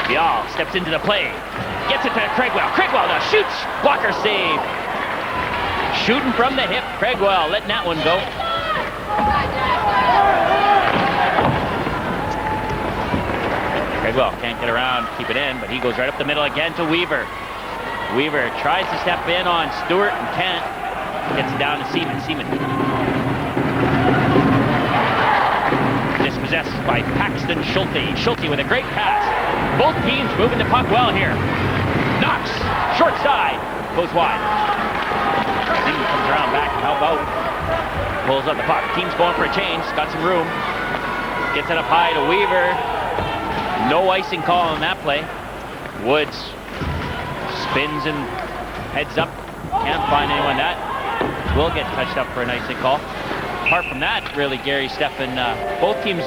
Bial steps into the play. Gets it to Craigwell. Craigwell now shoots. Blocker save. Shooting from the hip. Craigwell letting that one go. Craigwell can't get around, keep it in, but he goes right up the middle again to Weaver. Weaver tries to step in on Stewart and can't. Gets it down to Seaman. Seaman. Dispossessed by Paxton Schulte. Schulte with a great pass. Both teams moving the puck well here. Knox, short side, goes wide. Seaman comes around back and help out. Pulls up the puck. Team's going for a change. Got some room. Gets it up high to Weaver. No icing call on that play. Woods spins and heads up. Can't find anyone. That will get touched up for an icing call. Apart from that, really, Gary, Stefan, both teams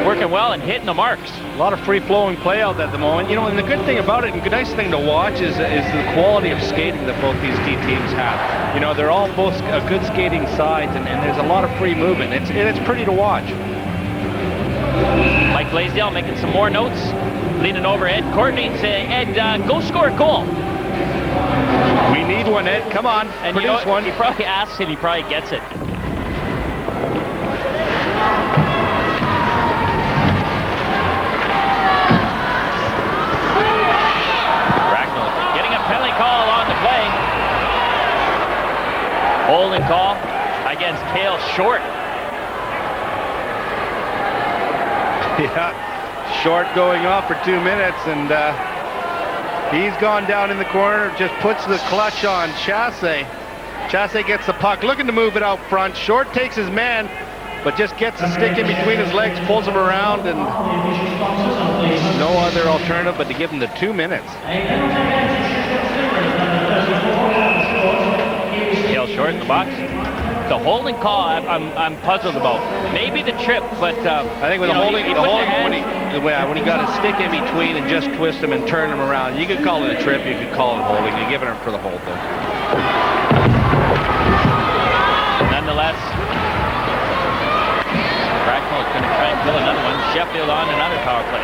working well and hitting the marks. A lot of free-flowing play out at the moment. You know, and the good thing about it, and the nice thing to watch is the quality of skating that both these teams have. You know, they're all both good skating sides, and there's a lot of free movement. It's pretty to watch. Mike Blaisdell making some more notes, leaning over Ed Courtney, saying, Ed, go score a goal. We need one, Ed. Come on, and produce you know what? one. He probably asks and he probably gets it. Bracknell getting a penalty call on the play. Holding call against Cale Short. Yeah, Short going off for 2 minutes, and he's gone down in the corner, just puts the clutch on Chasse. Chasse gets the puck, looking to move it out front. Short takes his man, but just gets a stick in between his legs, pulls him around, and no other alternative but to give him the 2 minutes. Cale Short in the box. The holding call, I'm puzzled about. Maybe the trip, but I think with the holding, when he got his stick in between and just twist him and turn him around, you could call it a trip, you could call it holding. You're giving him for the hold, though. Nonetheless, Bracknell is going to try and pull another one. Sheffield on another power play.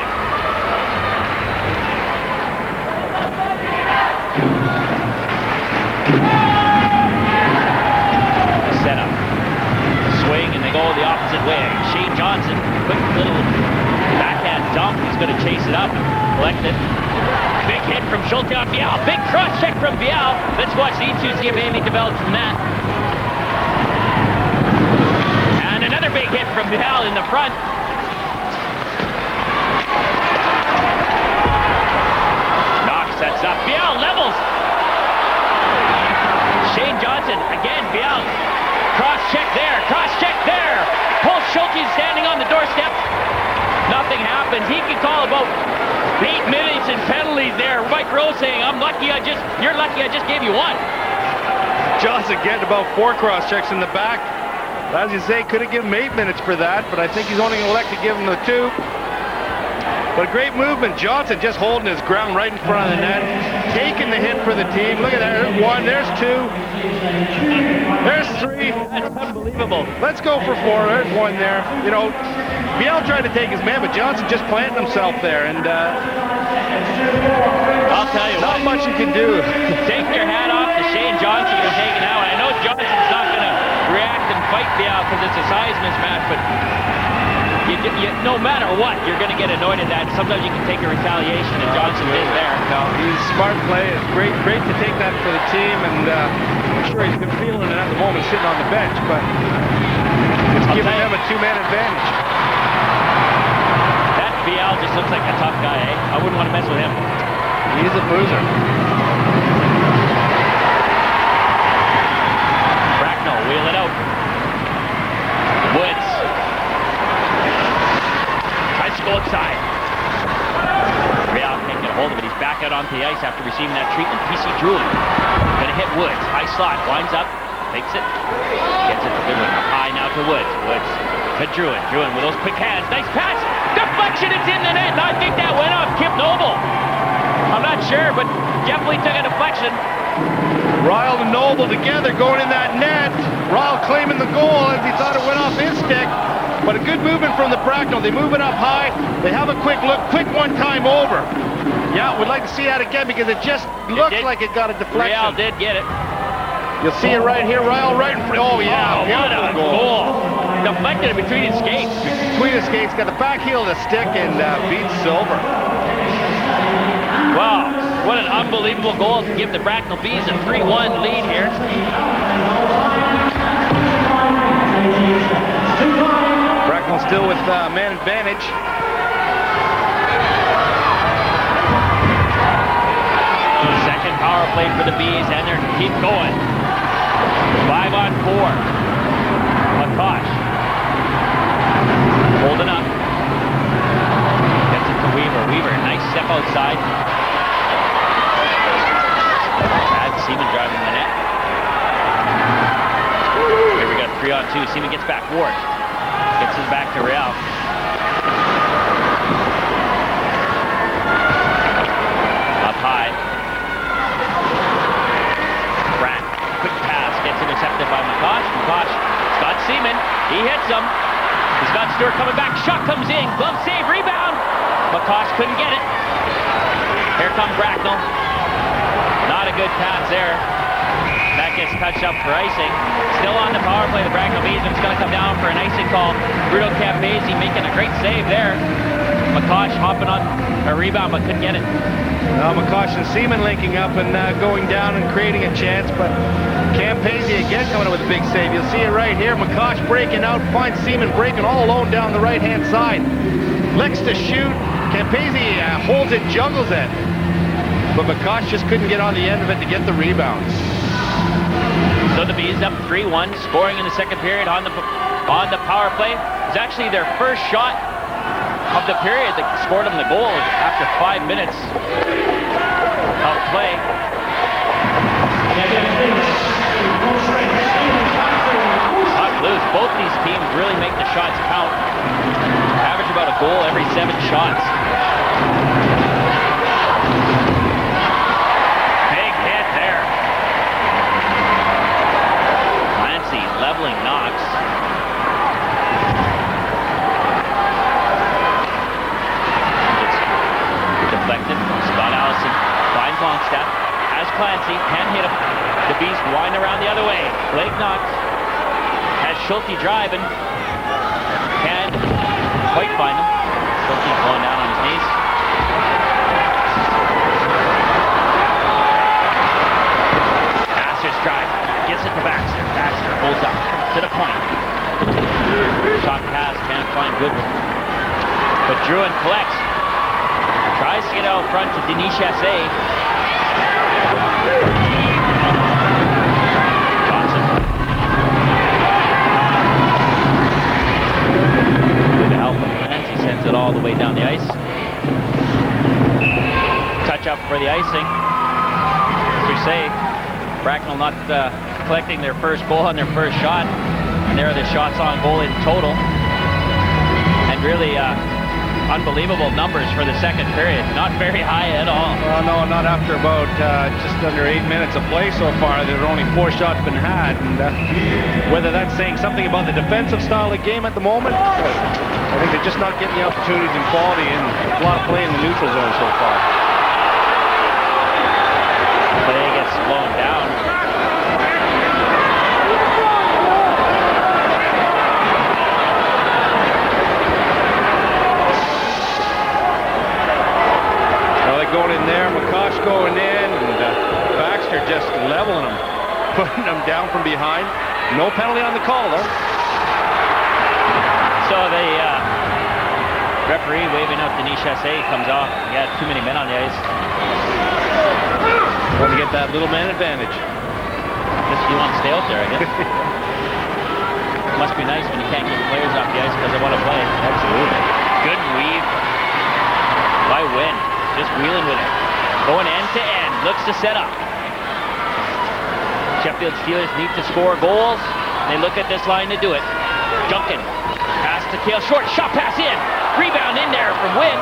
Setup. Swing, and they go the opposite way. Shane Johnson, quick little backhand dump. He's going to chase it up, collect it. Big hit from Schulte on Bial. Big cross check from Bial. Let's watch these two see if anything develops from that. And another big hit from Bial in the front. Knox sets up. Bial levels. Shane Johnson again. Bial. Cross check there, pulls Schulte standing on happens. He can call about 8 minutes and penalties there. Mike Rowe saying, you're lucky I just gave you one. Johnson getting about 4 cross checks in the back. As you say, could have given him 8 minutes for that, but I think he's only going to elect to give him the 2. But great movement. Johnson just holding his ground right in front of the net, taking the hit for the team. Look at that. There's 1, there's 2, there's 3. That's unbelievable. Let's go for 4. There's 1 there. You know, Biel tried to take his man, but Johnson just planted himself there, and I'll tell you not what. much you can do. Take your hat off to Shane Johnson for taking out. I know Johnson's not going to react and fight Biel because it's a size mismatch, but no matter what, you're going to get annoyed at that. Sometimes you can take a retaliation, and Johnson did there. No, he's smart play. It's great to take that for the team, and I'm sure he's been feeling it at the moment sitting on the bench, but it's giving them a 2-man advantage. That Biel just looks like a tough guy, eh? I wouldn't want to mess with him. He's a boozer. Bracknell, wheel it out. Woods. Tries to go outside. Real can't get a hold of it. He's back out onto the ice after receiving that treatment. PC Druin gonna hit Woods. High slot, winds up, takes it, gets it to Goodwin. Up high now to Woods. Woods to Druin. Druin with those quick hands. Nice pass. Deflection, it's in the net. And I think that went off Kip Noble. I'm not sure, but definitely took a deflection. Ryle and Noble together going in that net. Ryle claiming the goal as he thought it went off his stick. But a good movement from the Bracknell. They move it up high. They have a quick look. Quick one time over. Yeah, we'd like to see that again because it just looks like it got a deflection. Real did get it. You'll see it right here. Ryle right in front. Oh, yeah. Oh, what a goal. Deflected it between his skates. Between his skates. Got the back heel of the stick and beats Silver. Wow. What an unbelievable goal to give the Bracknell Bees a 3-1 lead here. Bracknell still with man advantage. Second power play for the Bees, and they're keep going. 5-on-4. McCosh. Holding up. Gets it to Weaver. Weaver, nice step outside. Bad Seaman driving the net. Here we got 3-on-2. Seaman gets back. Ward gets it back to Real. Up high. Brant, quick pass, gets intercepted by McCosh. McCosh, Scott Seaman, he hits him. Scott Stewart coming back, shot comes in, glove save, rebound. McCosh couldn't get it. Here come Bracknell. Not a good pass there. That gets touched up for icing. Still on the power play, the Bracknell Bees, and it's going to come down for an icing call. Bruno Campese making a great save there. McCosh hopping on a rebound, but couldn't get it. Now McCosh and Seaman linking up and going down and creating a chance, but Campese again coming up with a big save. You'll see it right here. McCosh breaking out, finds Seaman breaking all alone down the right-hand side. Licks to shoot. Campese holds it, juggles it. But McCosh just couldn't get on the end of it to get the rebound. So the Bees up 3-1, scoring in the second period on the power play. It was actually their first shot of the period that scored them the goal after 5 minutes of play. Not Blues, both these teams really make the shots count. Average about a goal every 7 shots. Big hit there. Clancy leveling Knox. Deflected. Scott Allison finds Longstaff. Has Clancy, can hit him. The Bees wind around the other way. Blake Knox has Schulte driving. Can quite find him. Schulte's going down on his knees. Baxter's drive. Gets it to Baxter. Baxter pulls up to the point. Shot pass, can't find Goodwin. But Druin collects. Tries to get out front to Denis Chassé. Johnson. Good help with Clancy, sends it all the way down the ice. for the icing. As we say, Bracknell not collecting their first goal on their first shot. And there are the shots on goal in total. And really unbelievable numbers for the second period. Not very high at all. Well, no, not after about just under 8 minutes of play so far. There are only 4 shots been had. And whether that's saying something about the defensive style of game at the moment, I think they're just not getting the opportunities and quality and a lot of play in the neutral zone so far. Play gets slowed down. Going in there, McCosh going in, and Baxter just leveling them, putting them down from behind. No penalty on the call, though. So the referee waving out Denis Chassé comes off. He had too many men on the ice. Want to get that little man advantage. Just you want to stay out there, I guess. Must be nice when you can't get players off the ice because they want to play. Absolutely. Good weave by Wynn. Just wheeling with it. Going end to end. Looks to set up. Sheffield Steelers need to score goals. They look at this line to do it. Junkin. Pass to Kale. Short shot pass in. Rebound in there from Wynn.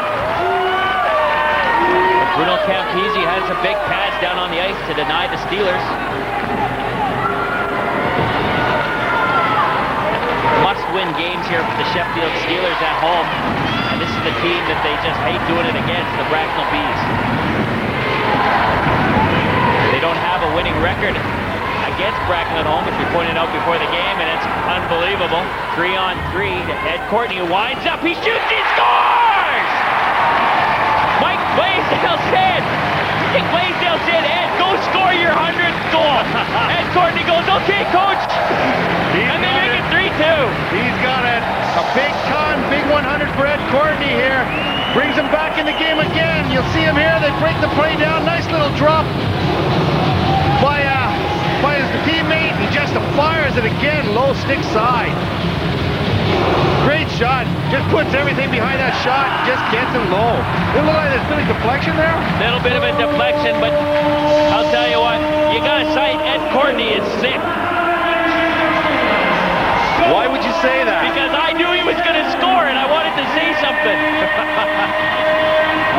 Bruno Campese has a big pass down on the ice to deny the Steelers. Must-win games here for the Sheffield Steelers at home. And this is the team that they just hate doing it against, the Bracknell Bees. They don't have a winning record against Bracknell at home, which we pointed out before the game, and it's unbelievable. 3-on-3 to Ed Courtney, who winds up, he shoots, he scores! Mike Blaisdell said, Ed, go score your 100th goal. Ed Courtney goes, okay, coach. And they make it 3-2. He's got it. A big ton, big 100 for Ed Courtney here. Brings him back in the game again. You'll see him here. They break the play down. Nice little drop by his teammate. He just fires it again, low stick side. Great shot. Just puts everything behind that shot. Just gets him low. It look like there's been a deflection there. Little bit of a deflection, but I'll tell you what, you got to cite Ed Courtney is sick. Why would you say that? Because I knew he was going to score and I wanted to say something.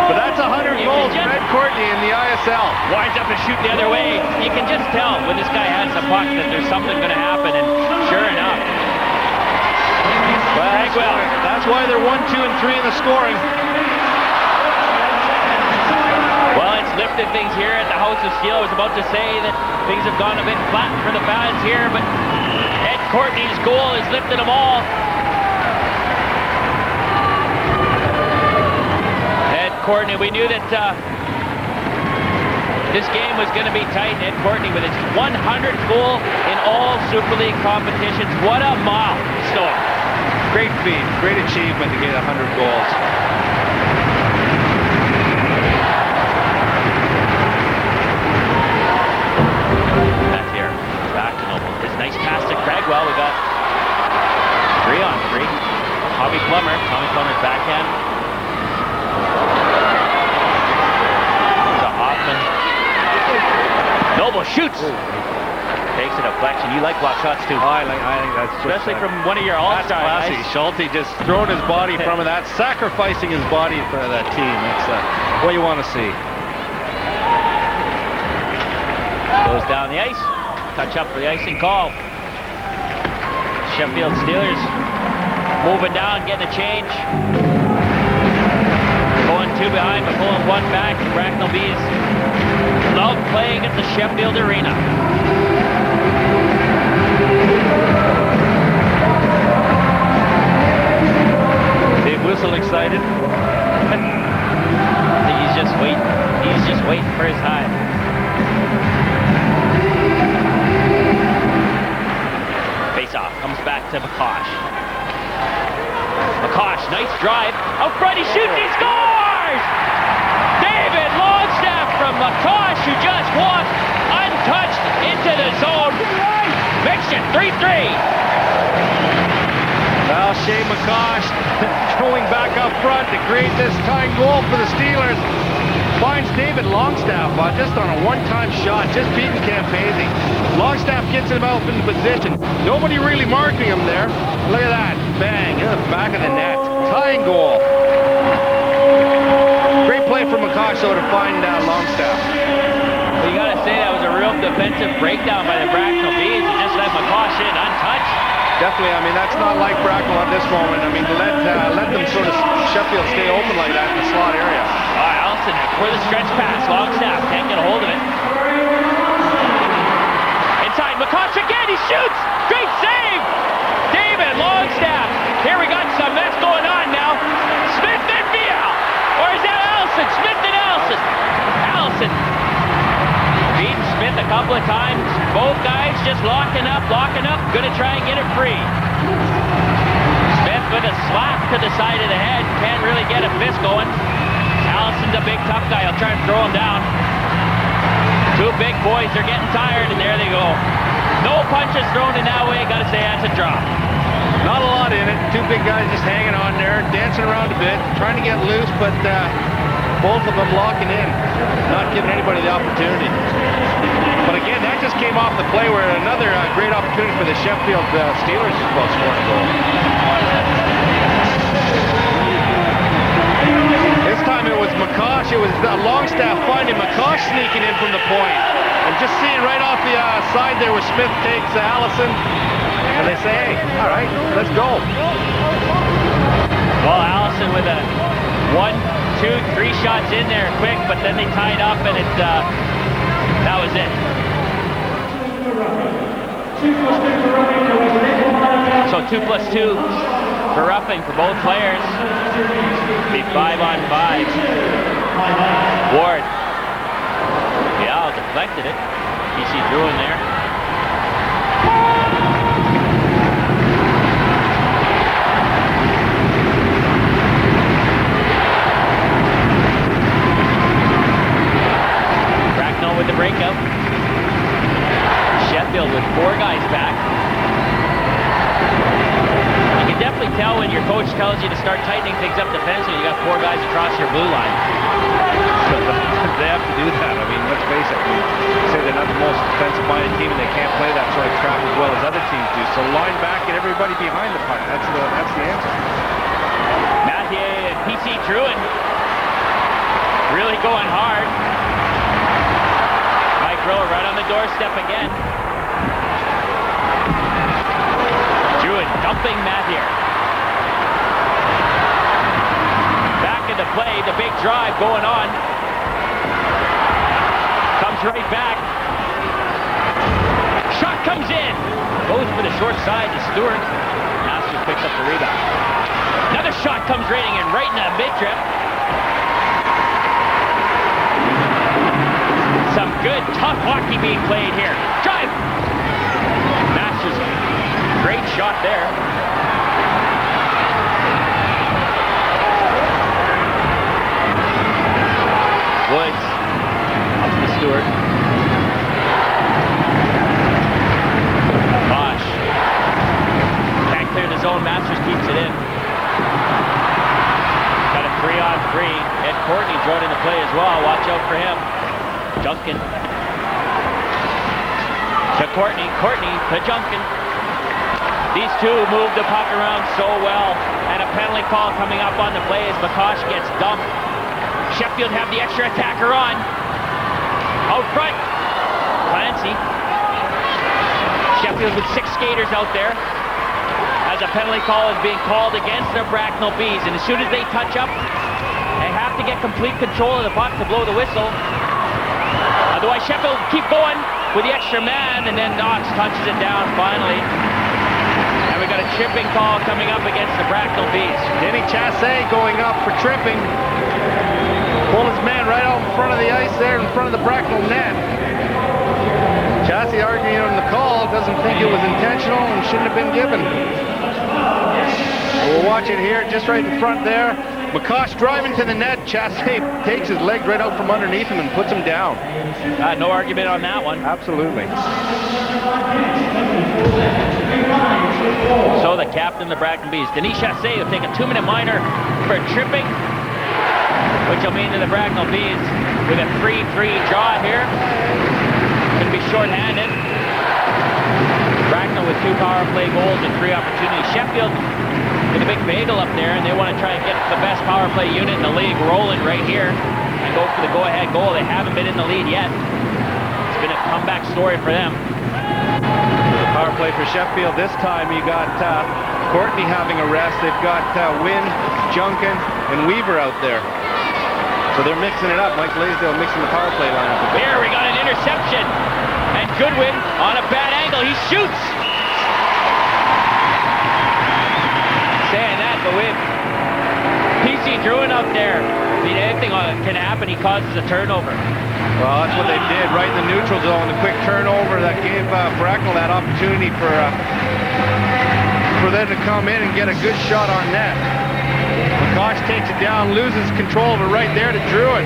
But that's 100 goals for Ed Courtney in the ISL. Winds up and shoot the other way. You can just tell when this guy has the puck that there's something going to happen, and sure enough. Well, that's why they're 1, 2, and 3 in the scoring. Well, it's lifted things here at the House of Steel. I was about to say that things have gone a bit flat for the fans here, but Ed Courtney's goal has lifted them all. Ed Courtney, we knew that this game was going to be tight. Ed Courtney with his 100th goal in all Super League competitions. What a milestone. Great feat, great achievement to get 100 goals. Back here, back to Noble. This nice pass to Cragwell. We got 3-on-3. Tommy Plummer's backhand. To Hoffman. Noble shoots. Takes a deflection. You like block shots too. I think that's especially from one of your all-stars. That's classy. Schulte just throwing his body from that, sacrificing his body for that team. That's what you want to see. Goes down the ice. Touch up for the icing call. Sheffield Steelers moving down, getting a change. Going 2 behind, but pulling 1 back. The Bracknell Bees love playing at the Sheffield Arena. Dave Whistle excited. I think he's just waiting. He's just waiting for his time. Face off. Comes back to McCosh. McCosh, nice drive. Out front, he shoots, he scores! David Longstaff from McCosh, who just walked untouched into the zone. Makes it 3-3. Well, Shane McCosh going back up front to create this tying goal for the Steelers. finds David Longstaff just on a one-time shot, just beating Campese. Longstaff gets him out in position. Nobody really marking him there. Look at that. Bang, in the back of the net. Tying goal. Great play from McCosh, though, to find Longstaff. You got to say that was a real defensive breakdown by the Bracknell Bees. It just let McCosh in untouched. Definitely, I mean, that's not like Bracknell at this moment. I mean, let them sort of Sheffield stay open like that in the slot area. Allison for the stretch pass. Longstaff can't get a hold of it. Inside, McCosh again, he shoots! Great save! David Longstaff. Here we got some mess going on now. Smith and Vial! Or is that Allison? Smith and Allison! Allison beating Smith a couple of times. Both guys just locking up. Gonna try and get it free. Smith with a slap to the side of the head. Can't really get a fist going. Allison's a big tough guy. He'll try and throw him down. Two big boys are getting tired, and there they go. No punches thrown in that way. Gotta say that's a drop. Not a lot in it. Two big guys just hanging on there, dancing around a bit, trying to get loose, but both of them locking in, not giving anybody the opportunity. But again, that just came off the play where another great opportunity for the Sheffield Steelers is about scoring a goal. This time it was McCosh. It was Longstaff finding McCosh sneaking in from the point. And just seeing right off the side there where Smith takes Allison. And they say, hey, all right, let's go. Well, Allison with a 1, 2, 3 shots in there quick, but then they tied up and that was it. So 2+2 for roughing for both players. Be 5-on-5. Ward. Yeah, deflected it. PC drew in there. Bracknell with the breakout. Sheffield with 4 guys back. You can definitely tell when your coach tells you to start tightening things up defensively. You got 4 guys across your blue line. They have to do that. I mean, let's face it. We say they're not the most defensive-minded team, and they can't play that sort of crap as well as other teams do. So line back and everybody behind the puck. That's the answer. Mathieu and PC Druin really going hard. Mike Rowe right on the doorstep again. Druin dumping Mathieu. Back into play, the big drive going on. Comes right back. Shot comes in. Goes for the short side to Stewart. Masters picks up the rebound. Another shot comes raining in right in the mid-trip. Some good, tough hockey being played here. Drive! Masters, great shot there. Woods, up to Stewart. Bosch. Can't clear the zone, Masters keeps it in. Got a 3-on-3. Ed Courtney joining the play as well. Watch out for him. Junkin. To Courtney. Courtney to Junkin. These two move the puck around so well. And a penalty call coming up on the play as McCosh gets dumped. Sheffield have the extra attacker on. Out front. Clancy. Sheffield with 6 skaters out there. As a penalty call is being called against the Bracknell Bees. And as soon as they touch up, they have to get complete control of the puck to blow the whistle. Otherwise, Sheffield keep going with the extra man, and then Knox touches it down finally. And we got a tripping call coming up against the Bracknell Bees. Denny Chassé going up for tripping. Pulled his man right out in front of the ice there, in front of the Bracknell net. Chassé arguing on the call, doesn't think it was intentional and shouldn't have been given. We'll watch it here, just right in front there. McCosh driving to the net. Chassé takes his leg right out from underneath him and puts him down. No argument on that one. Absolutely. So the captain of the Bracknell Bees, Denis Chassé, will take a 2-minute minor for tripping. which will mean that the Bracknell Bees with a 3-3 draw here could be shorthanded. Bracknell with 2 power play goals and 3 opportunities. Sheffield with a big bagel up there, and they want to try and get the best power play unit in the league rolling right here and go for the go-ahead goal. They haven't been in the lead yet. It's been a comeback story for them. Power play for Sheffield. This time you got Courtney having a rest. They've got Wynn, Junkin, and Weaver out there. So they're mixing it up. Mike Blaisdell mixing the power play lineup a bit. Here we got an interception. And Goodwin on a bad angle. He shoots. Saying that, but with PC Druin up there, I mean, anything can happen. He causes a turnover. Well, that's what they did right in the neutral zone. The quick turnover that gave Bracknell that opportunity for them to come in and get a good shot on net. McCosh takes it down, loses control of it right there to Druin.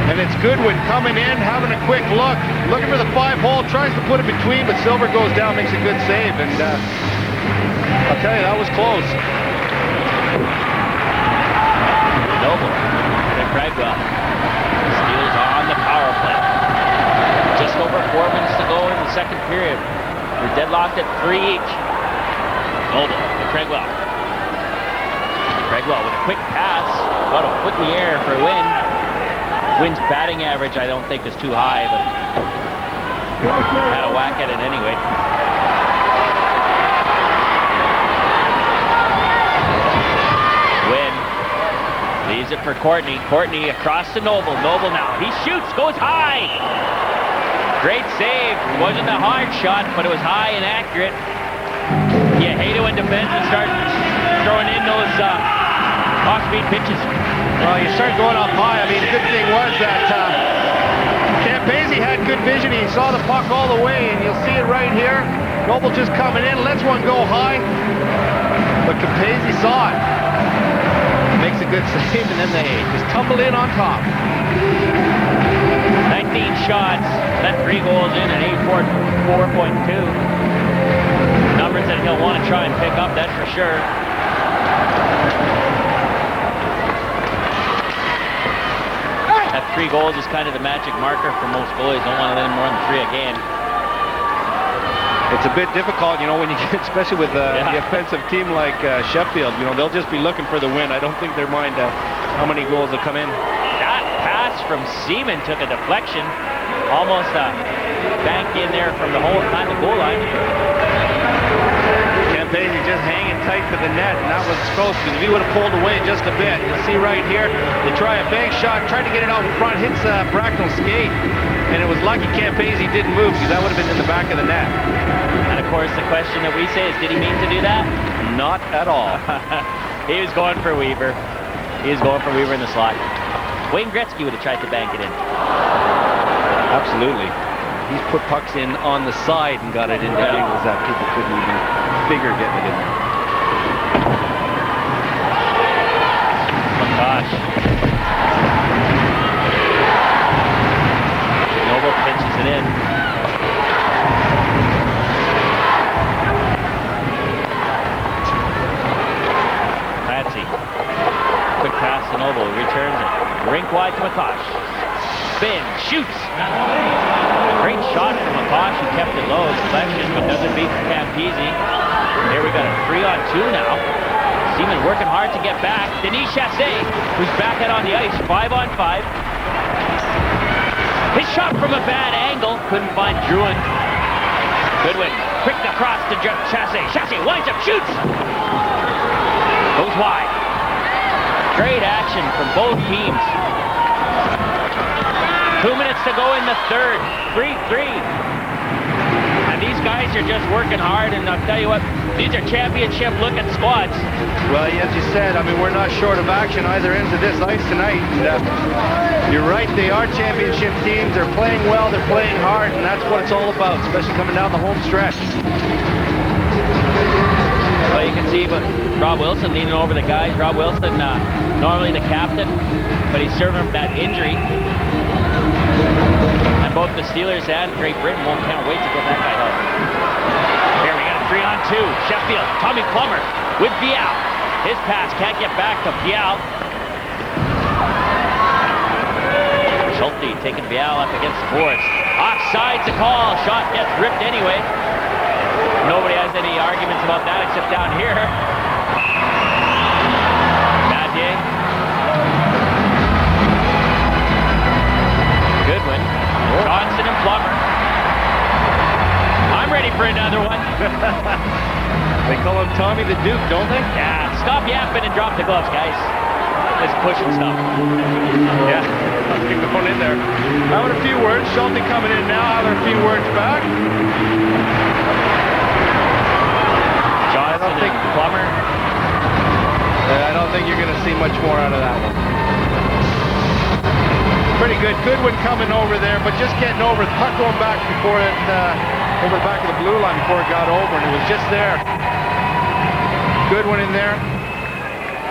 And it's Goodwin coming in, having a quick look, looking for the 5-hole, tries to put it between, but Silver goes down, makes a good save, and I'll tell you, that was close. Noble to Craigwell. Steelers on the power play. Just over 4 minutes to go in the second period. We're deadlocked at 3 each. Noble to Craigwell. Craigwell with a quick pass, about a foot in the air for a win. Wynn's batting average, I don't think, is too high, but had a whack at it anyway. Wynn leaves it for Courtney. Courtney across to Noble. Noble now. He shoots, goes high. Great save. It wasn't a hard shot, but it was high and accurate. You hate it when defensemen start throwing in those off-speed pitches. Well, you start going up high. I mean, the good thing was that Campese had good vision. He saw the puck all the way, and you'll see it right here. Noble just coming in, lets one go high, but Campese saw it. Makes a good save, and then they just tumble in on top. 19 shots, let 3 goals in at 84.4.2. Numbers that he'll want to try and pick up, that's for sure. That 3 goals is kind of the magic marker for most goalies. Don't want to let him run 3 a game. It's a bit difficult, you know, when you get, especially with the offensive team like Sheffield, you know, they'll just be looking for the win. I don't think they're mind how many goals will come in. That pass from Seaman took a deflection. Almost banked in there from the whole time the goal line. Campese just hanging tight to the net, and that was close, because if he would have pulled away just a bit, you'll see right here, they try a bank shot, tried to get it out in front, hits Bracknell's skate, and it was lucky Campese didn't move, because that would have been in the back of the net. And of course, the question that we say is, did he mean to do that? Not at all. He was going for Weaver. He was going for Weaver in the slot. Wayne Gretzky would have tried to bank it in. Absolutely. He's put pucks in on the side and got it into angles that people couldn't even figure getting it in there. Oh gosh. Noble pitches it in. Patsy. Quick pass to Noble. Returns it. Rink wide to McCosh. Spin. Shoots. Great shot from McCosh, who kept it low. Deflection, but doesn't beat Campese. Here we got a 3-on-2 now. Seaman working hard to get back. Denis Chassé, who's back out on the ice, 5-on-5. His shot from a bad angle. Couldn't find Druin. Goodwin, quick across to Chassé. Chassé winds up, shoots. Goes wide. Great action from both teams. 2 minutes to go in the third. 3-3. And these guys are just working hard, and I'll tell you what, these are championship-looking squads. Well, as you said, I mean, we're not short of action either ends of this ice tonight. And, you're right, they are championship teams. They're playing well, they're playing hard, and that's what it's all about, especially coming down the home stretch. Well, you can see Rob Wilson leaning over the guys. Rob Wilson, normally the captain, but he's serving from that injury. And both the Steelers and Great Britain can't wait to get that guy home. Here we got a 3-on-2. Sheffield, Tommy Plummer with Vial. His pass can't get back to Vial. Schulte taking Vial up against Forrest. Offside's a call. Shot gets ripped anyway. Nobody has any arguments about that except down here. Mathieu. Goodwin. Johnson and Plummer. I'm ready for another one. They call him Tommy the Duke, don't they? Yeah, stop yapping and drop the gloves, guys. Let's push and stuff. Yeah, keep going in there. Having a few words. Schulte coming in now, having a few words back. Johnson and Plummer. I don't think you're going to see much more out of that one. Pretty good. Goodwin coming over there, but just getting over. The puck going back before it, over the back of the blue line before it got over, and it was just there. Goodwin in there.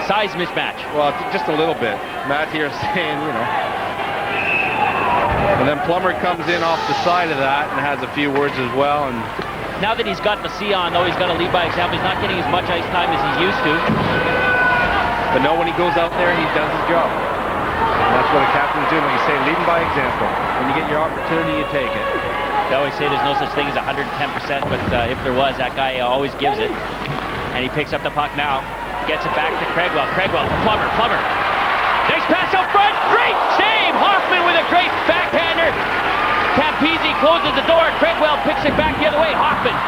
Size mismatch. Well, just a little bit. Matt here saying, you know. And then Plummer comes in off the side of that and has a few words as well. And now that he's got the C on, though, he's got to lead by example. He's not getting as much ice time as he's used to. But no, when he goes out there, he does his job. And that's what a captain's doing. Like you say, leading by example. When you get your opportunity, you take it. They always say there's no such thing as 110%, but if there was, that guy always gives it. And he picks up the puck now. Gets it back to Craigwell. Craigwell, Plummer. Nice pass out front. Great save. Hoffman with a great backhander. Campese closes the door. Craigwell picks it back the other way. Hoffman.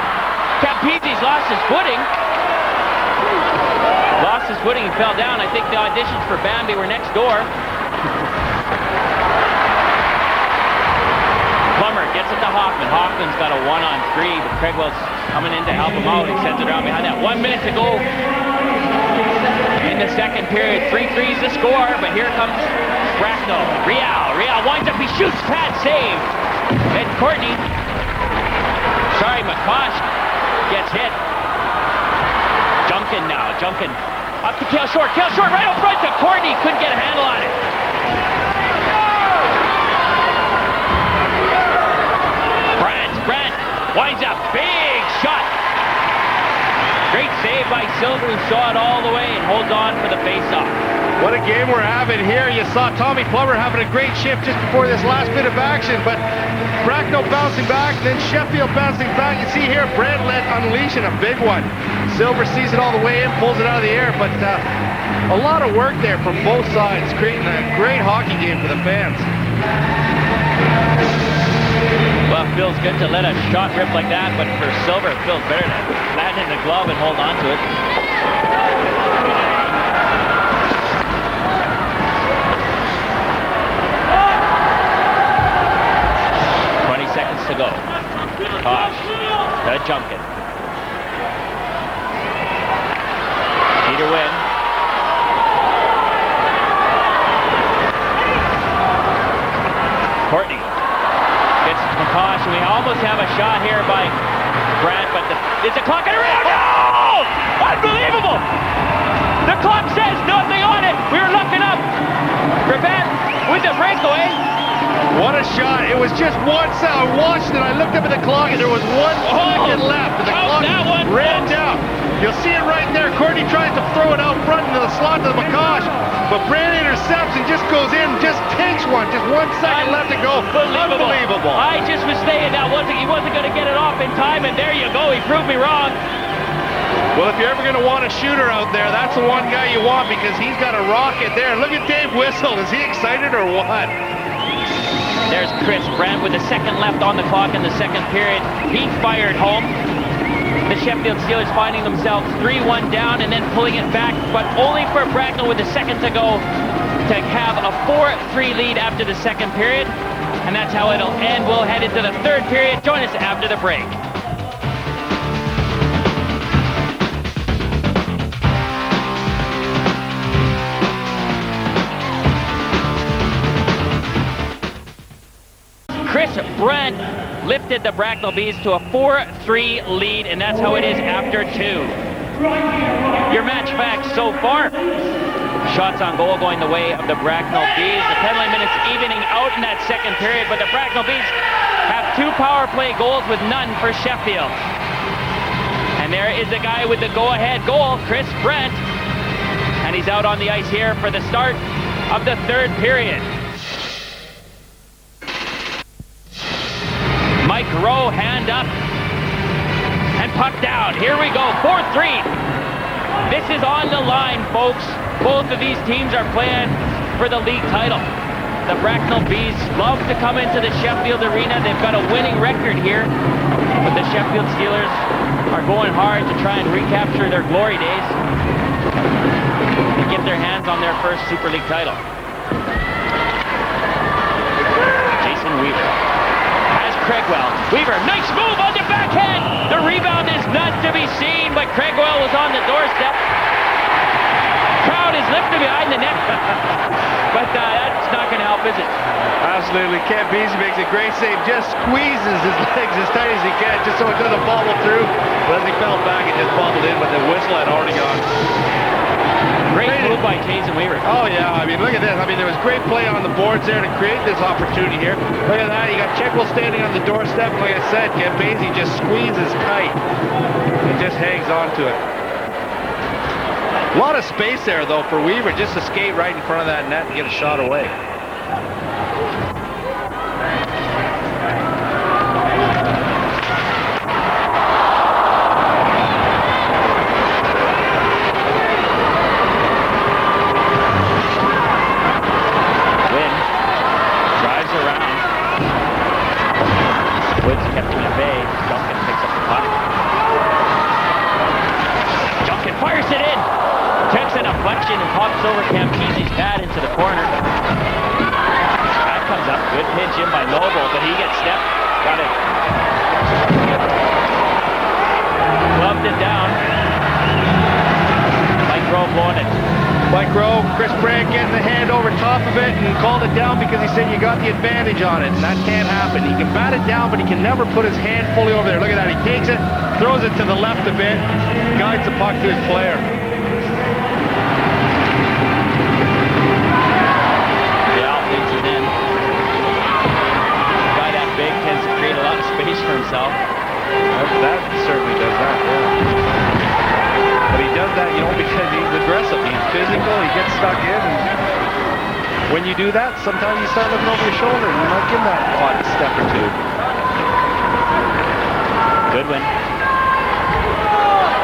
Campese's lost his footing. He fell down. I think the auditions for Bambi were next door. Plummer gets it to Hoffman. Hoffman's got a 1-on-3, but Craigwell's coming in to help him out. He sends it around behind that. 1 minute to go in the second period. 3-3 is the score, but here comes Bracknell. Real winds up, he shoots, pad save. And Courtney, McCosh gets hit. Junkin up to Kale Short right out front to Courtney, couldn't get a handle on it. Brandt winds up, big shot. Great save by Silver, who saw it all the way and holds on for the face-off. What a game we're having here. You saw Tommy Plummer having a great shift just before this last bit of action, but Bracknell bouncing back, then Sheffield bouncing back. You see here, Brandt unleashing a big one. Silver sees it all the way in, pulls it out of the air, but a lot of work there from both sides, creating a great hockey game for the fans. Well, it feels good to let a shot rip like that, but for Silver, it feels better to land in the glove and hold on to it. To go. Tosh to Junkin. Peter Wynn. Courtney gets McCosh, and we almost have a shot here by Brandt, but it's a clock and a round. No! Unbelievable! The clock says nothing on it. We were looking up. Prevent with the breakaway. What a shot. It was just 1 second. I watched it. I looked up at the clock and there was 1 second left. And the clock ran down. You'll see it right there. Courtney tries to throw it out front into the slot to the McCosh. But Brandt intercepts and just goes in, just takes one. Just 1 second left to go. Unbelievable. I just was saying that he wasn't going to get it off in time, and there you go. He proved me wrong. Well, if you're ever going to want a shooter out there, that's the one guy you want because he's got a rocket there. Look at Dave Whistle. Is he excited or what? There's Chris Brandt with a second left on the clock in the second period. He fired home. The Sheffield Steelers finding themselves 3-1 down and then pulling it back, but only for Bracknell with a second to go to have a 4-3 lead after the second period. And that's how it'll end. We'll head into the third period. Join us after the break. Chris Brandt lifted the Bracknell Bees to a 4-3 lead, and that's how it is after 2. Your match facts so far. Shots on goal going the way of the Bracknell Bees. The penalty minutes evening out in that second period, but the Bracknell Bees have 2 power play goals with none for Sheffield. And there is the guy with the go-ahead goal, Chris Brandt. And he's out on the ice here for the start of the third period. Mike Rowe, hand up. And puck down. Here we go. 4-3. This is on the line, folks. Both of these teams are playing for the league title. The Bracknell Bees love to come into the Sheffield arena. They've got a winning record here. But the Sheffield Steelers are going hard to try and recapture their glory days and get their hands on their first Super League title. Jason Weaver has Craigwell. Weaver, nice move on the backhand. The rebound is not to be seen, but Craigwell was on the doorstep. Crowd is lifted behind the net. But that's not going to help, is it? Absolutely. Kent Beasley makes a great save. Just squeezes his legs as tight as he can, just so it doesn't bobble through. But as he fell back, it just bobbled in, but the whistle had already gone. Great move by Jason Weaver. Oh, yeah. I mean, look at this. I mean, there was great play on the boards there to create this opportunity here. Look at that. You got Checkwell standing on the doorstep. And like I said, Kent Beasley just squeezes tight. He just hangs on to it. A lot of space there, though, for Weaver just to skate right in front of that net and get a shot away. Wynn drives around. Woods kept him at bay. Duncan picks up the puck. Duncan fires it in. Takes a deflection and pops over Campisi's pad into the corner. That comes up. Good pinch in by Noble, but he gets stepped. Got it. Gloved it down. Mike Rowe blowing it. Mike Rowe, Chris Brandt getting the hand over top of it and called it down because he said you got the advantage on it, and that can't happen. He can bat it down, but he can never put his hand fully over there. Look at that. He takes it, throws it to the left a bit, guides the puck to his player. Tends to create a lot of space for himself. That certainly does that, yeah. But he does that, because he's aggressive. He's physical, he gets stuck in. And when you do that, sometimes you start looking over your shoulder and you might give that odd step or two. Goodwin.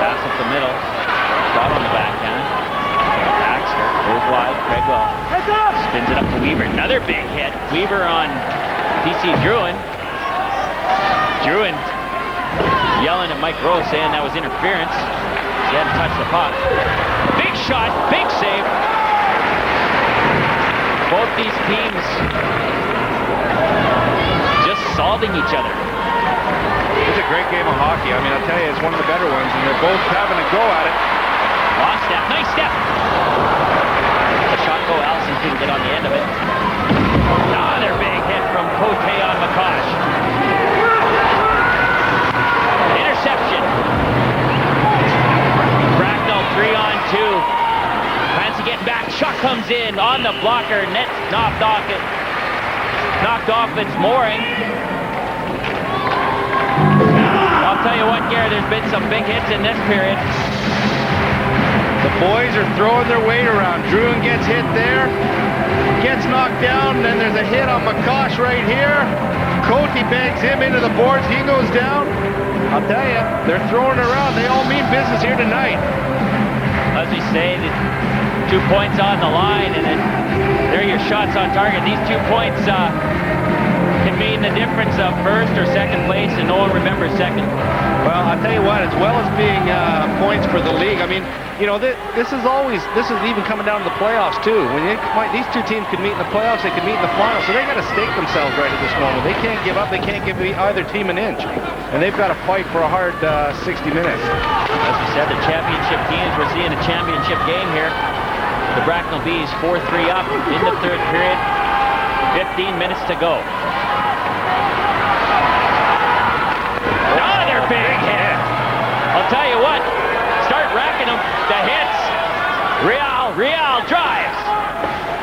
Pass up the middle. Shot on the backhand. Baxter goes wide. Craigwell spins it up to Weaver. Another big hit. Weaver on DC Druin. Druin yelling at Mike Rowe, saying that was interference. He hadn't touched the puck. Big shot, big save. Both these teams just solving each other. It's a great game of hockey. I mean, I'll tell you, it's one of the better ones, and they're both having a go at it. Long step, nice step. The shot go, Allison couldn't get on the end of it. Another big hit from Cote on McCosh. Interception. Bracknell 3-on-2. Clancy getting back. Shot comes in on the blocker. Net knocked off it. Knocked off its mooring. I'll tell you what, Gary, there's been some big hits in this period. The boys are throwing their weight around. Druin gets hit there. Gets knocked down, then there's a hit on McCosh right here. Cote bangs him into the boards, he goes down. I'll tell you, they're throwing around. They all mean business here tonight. As we say, the 2 points on the line, and then there are your shots on target. These 2 points can mean the difference of first or second place, and no one remembers second. Well, I'll tell you what, as well as being points for the league, I mean, this is even coming down to the playoffs too. When these two teams could meet in the playoffs, they could meet in the finals, so they got to stake themselves right at this moment. They can't give up. They can't give either team an inch, and they've got to fight for a hard 60 minutes. As we said, the championship teams, we're seeing a championship game here. The Bracknell Bees 4-3 up in the third period. 15 minutes to go. Another big hit. I'll tell you what, start racking them, the hits. Real drives.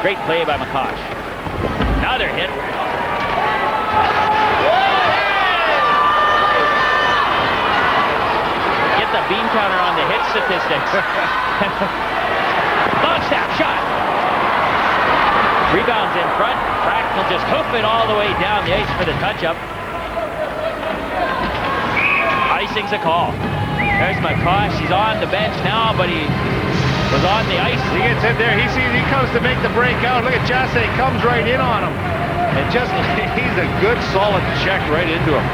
Great play by McCosh. Another hit. Get the bean counter on the hit statistics. Long snap shot. Rebounds in front. Bracknell just hoof it all the way down the ice for the touch-up. icing's a call. There's McCaw. She's on the bench now, but he was on the ice. He gets in there. He comes to make the break out. Look at Jasse, comes right in on him. And just, he's a good, solid check right into him.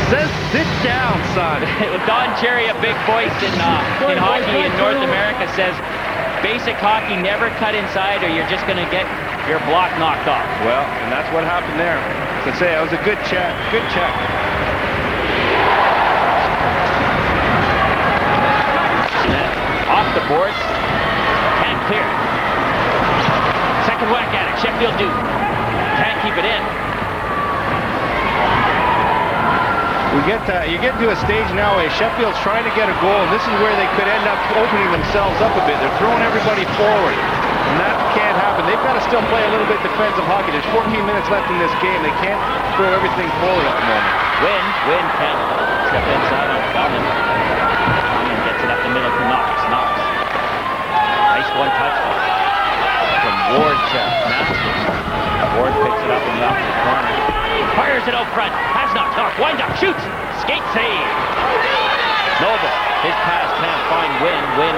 Says, sit down, son. Don Cherry, a big voice in hockey in North America, says basic hockey, never cut inside or you're just going to get your block knocked off. Well, and that's what happened there. To say, that was a good check. Good check. Off the boards. Can't clear. Second whack at it. Sheffield do. Can't keep it in. You get to a stage now where Sheffield's trying to get a goal, and this is where they could end up opening themselves up a bit. They're throwing everybody forward, and that can't happen. They've got to still play a little bit defensive hockey. There's 14 minutes left in this game. They can't throw everything forward at the moment. Win can't step inside on Bellman. Bellman gets it up the middle to Knox. Nice one-touch from Ward to Masters. Ward picks it up in the opposite corner. Fires it out front. Has knocked. Wind up. Shoots. Skate save. Noble. His pass can't find Wynn. Wynn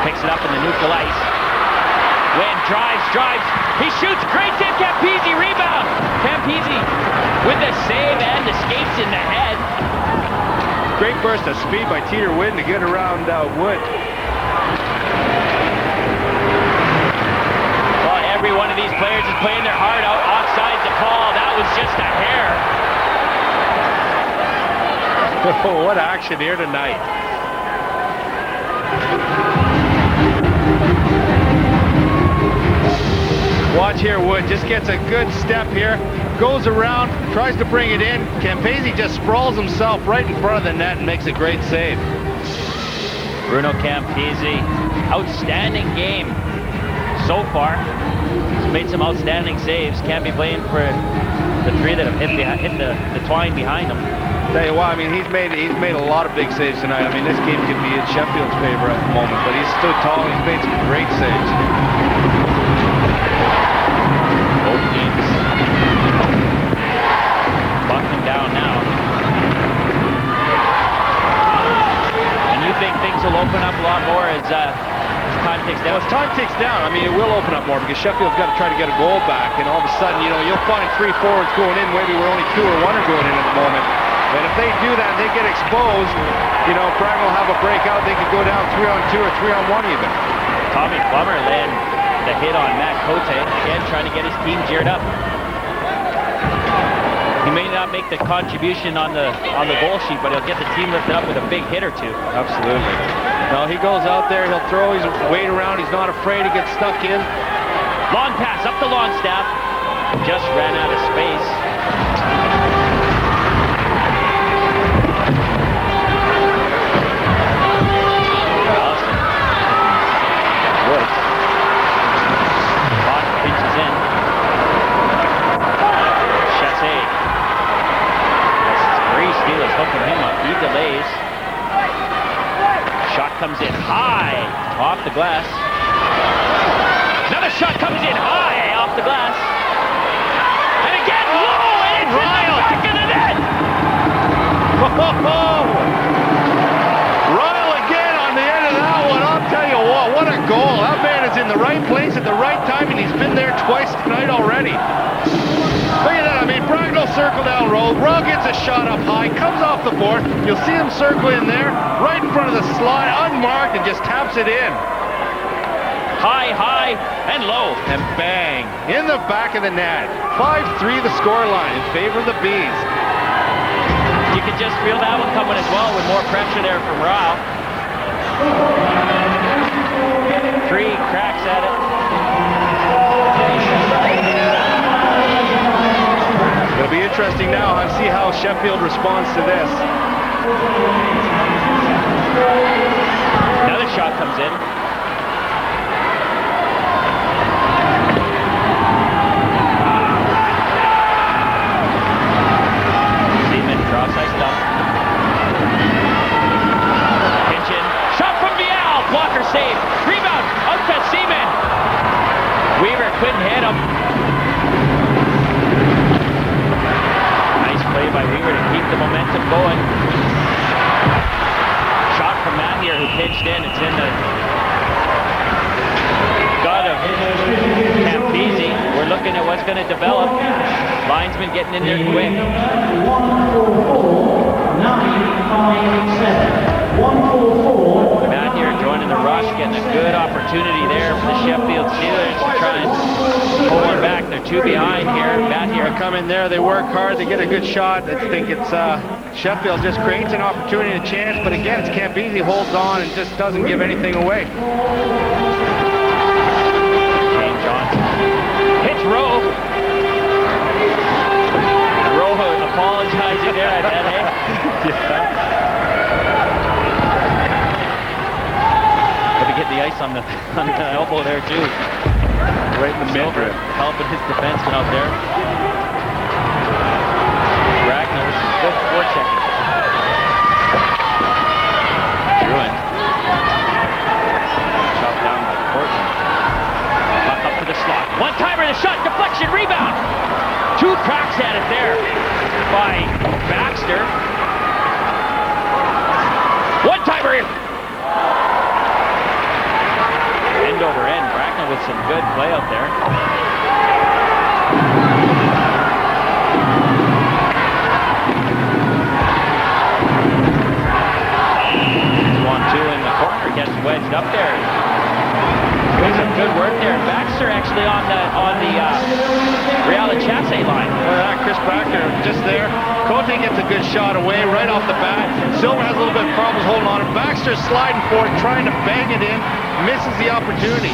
picks it up in the neutral ice. Wynn drives. He shoots. Great save. Campese rebound. Campese with the save and the skates in the head. Great burst of speed by Teeter Wynn to get around Wood. Well, every one of these players is playing their heart out. Offside the call. That was just a hair. Oh, what action here tonight. Watch here, Wood just gets a good step here, goes around, tries to bring it in. Campese just sprawls himself right in front of the net and makes a great save. Bruno Campese, outstanding game so far. He's made some outstanding saves. Can't be blamed for the three that have hit the twine behind him. Tell you what, I mean, he's made a lot of big saves tonight. I mean, this game could be in Sheffield's favor at the moment, but he's stood tall. He's made some great saves. Both teams buckling down now. And you think things will open up a lot more as time ticks down? Well, as time ticks down, I mean, it will open up more because Sheffield's got to try to get a goal back, and all of a sudden, you know, you'll find 3 forwards going in, maybe we're only 2 or 1 are going in at the moment. And if they do that, they get exposed, you know, Bracknell will have a breakout, they could go down 3-on-2 or 3-on-1 even. Tommy Plummer laying the hit on Matt Cote, again trying to get his team geared up. He may not make the contribution on the goal sheet, but he'll get the team lifted up with a big hit or two. Absolutely. No, he goes out there, he'll throw his weight around, he's not afraid to get stuck in. Long pass up the Longstaff. Just ran out of space. Woods. Bot pitches in. Chassé. Bree Steele is hooking him up. He delays. Shot comes in high off the glass. Another shot comes in high off the glass. And again low, and it's in the back of the net. Ryle again on the end of that one. I'll tell you what a goal. That man is in the right place at the right time, and he's been there twice tonight already. Look at that. I mean, Bracknell circle down road. Ryle gets a shot up high, comes off the board. You'll see him circle in there, right in front of the slide, unmarked, and just taps it in. High, and low. And bang, in the back of the net. 5-3 the scoreline in favor of the Bees. You could just feel that one coming as well with more pressure there from Ryle. 3 cracks at it. It'll be interesting now to see how Sheffield responds to this. Another shot comes in. Seaman cross-ice dump. Pinch in. Shot from Vial. Blocker save. Rebound. Out to Seaman. Weaver couldn't hit him. Nice play by Weaver to keep the momentum going. Shot from Matt here, who pitched in. It's in the gut of Campese. We're looking at what's going to develop. Linesman getting in there quick. 144. Matt here joining the rush, getting a good opportunity there for the Sheffield Steelers to try and pull one back. They're two behind here. Matt here Come in there, they work hard, they get a good shot. I think it's Sheffield just creates an opportunity, a chance, but again, it's Campese holds on and just doesn't give anything away. Shane Johnson hits Rowe. Rowe apologizing there at that, eh? Get the ice on the elbow there too. Right in the midriff. Helping his defenseman out there. Bracknell with some good forechecking. Druin. Chopped down by Courtney. Puck up to the slot. One-timer, the shot, deflection, rebound. Two cracks at it there by Baxter. One-timer. End over end. Bracknell with some good play out there. 1-2 in the corner, gets wedged up there. Doing some good work there. Baxter actually on the Real Chasse line. Look at that, Chris Baxter just there. Cote gets a good shot away right off the bat. Silver has a little bit of problems holding on. Baxter sliding forward, trying to bang it in, misses the opportunity.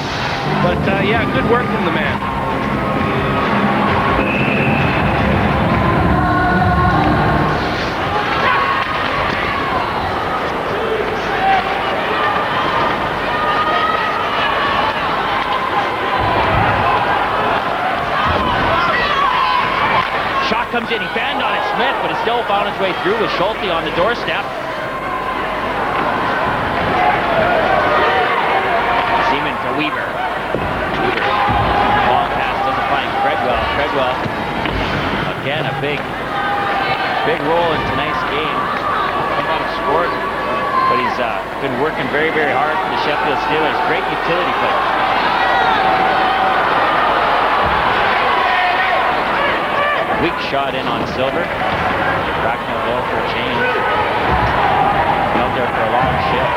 But yeah, good work from the man. Comes in, he banged on it, Smith, but it still found its way through with Schulte on the doorstep. Seaman to Weaver. Long pass doesn't find Credwell. Credwell, again, a big role in tonight's game. He might have scored, but he's been working very, very hard for the Sheffield Steelers. Great utility player. Weak shot in on Silver. Bracknell go for a change. Out there for a long shift.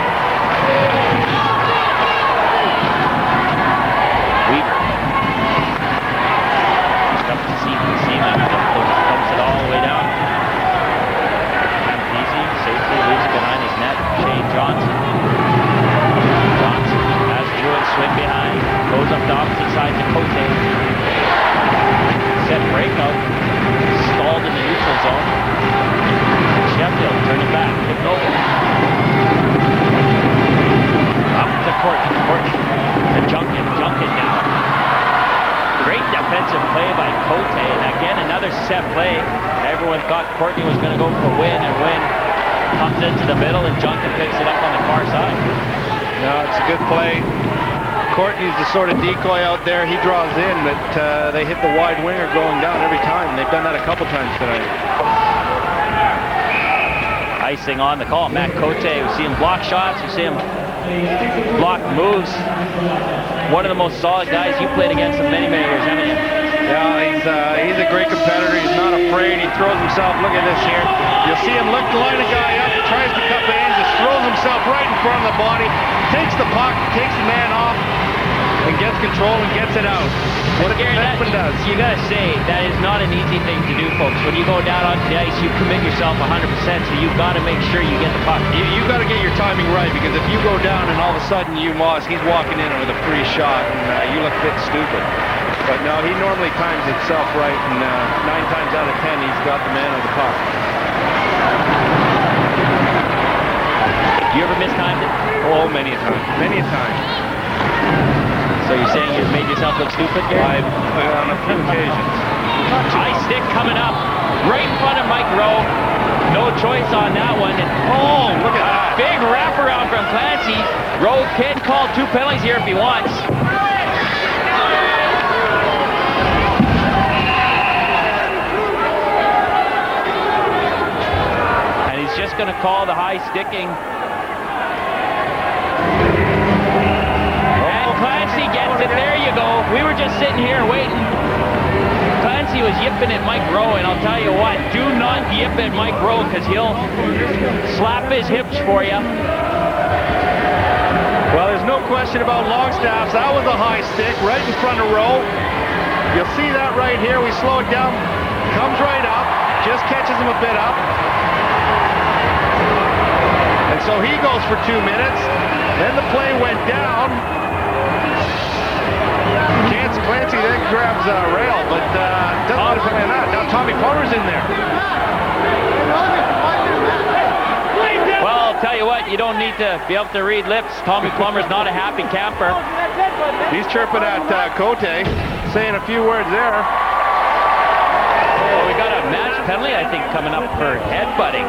Weaver. Up to Seaman. Seaman dumps it all the way down. Easy. Safely leaves it behind his net. Shane Johnson. Johnson has Druin swing behind. Goes up the opposite side to Cote. Set breakout. Stalled in the neutral zone. Sheffield turning back. Hit over. Up to Courtney. To Junkin. Junkin now. Great defensive play by Cote. And again, another set play. Everyone thought Courtney was going to go for win, and win comes into the middle, and Junkin picks it up on the far side. No, it's a good play. Courtney's the sort of decoy out there. He draws in, but they hit the wide winger going down every time. They've done that a couple times tonight. Icing on the call. Matt Cote, we see him block shots. We see him block moves. One of the most solid guys you played against in many, many years, haven't you? Yeah, he's a great competitor. He's not afraid. He throws himself. Look at this here. You'll see him look to line a guy up, tries to cut in, just throws himself right in front of the body, takes the puck, takes the man off, and gets control and gets it out. What a defenseman does. You gotta say, that is not an easy thing to do, folks. When you go down onto the ice, you commit yourself 100%, so you've got to make sure you get the puck. You got to get your timing right, because if you go down and all of a sudden you lost, he's walking in with a free shot, and you look a bit stupid. But no, he normally times himself right, and 9 times out of 10, he's got the man on the puck. You ever mistimed it? Oh, many a time. Many a time. So you're saying you've made yourself look stupid, Gary? On a few occasions. High stick coming up right in front of Mike Rowe. No choice on that one. And oh, look at that. Big wraparound from Clancy. Rowe can call 2 penalties here if he wants. going to call the high sticking. And Clancy gets it. There you go. We were just sitting here waiting. Clancy was yipping at Mike Rowe, and I'll tell you what, do not yip at Mike Rowe, because he'll slap his hips for you. Well, there's no question about Longstaff's. That was a high stick right in front of Rowe. You'll see that right here. We slow it down. Comes right up. Just catches him a bit up. And so he goes for 2 minutes. Then the play went down. Clancy then grabs a rail, but doesn't play on that. Now Tommy Plummer's in there. Well, I'll tell you what, you don't need to be able to read lips. Tommy Plummer's not a happy camper. He's chirping at Cote, saying a few words there. Oh, we got a match penalty, I think, coming up for headbutting.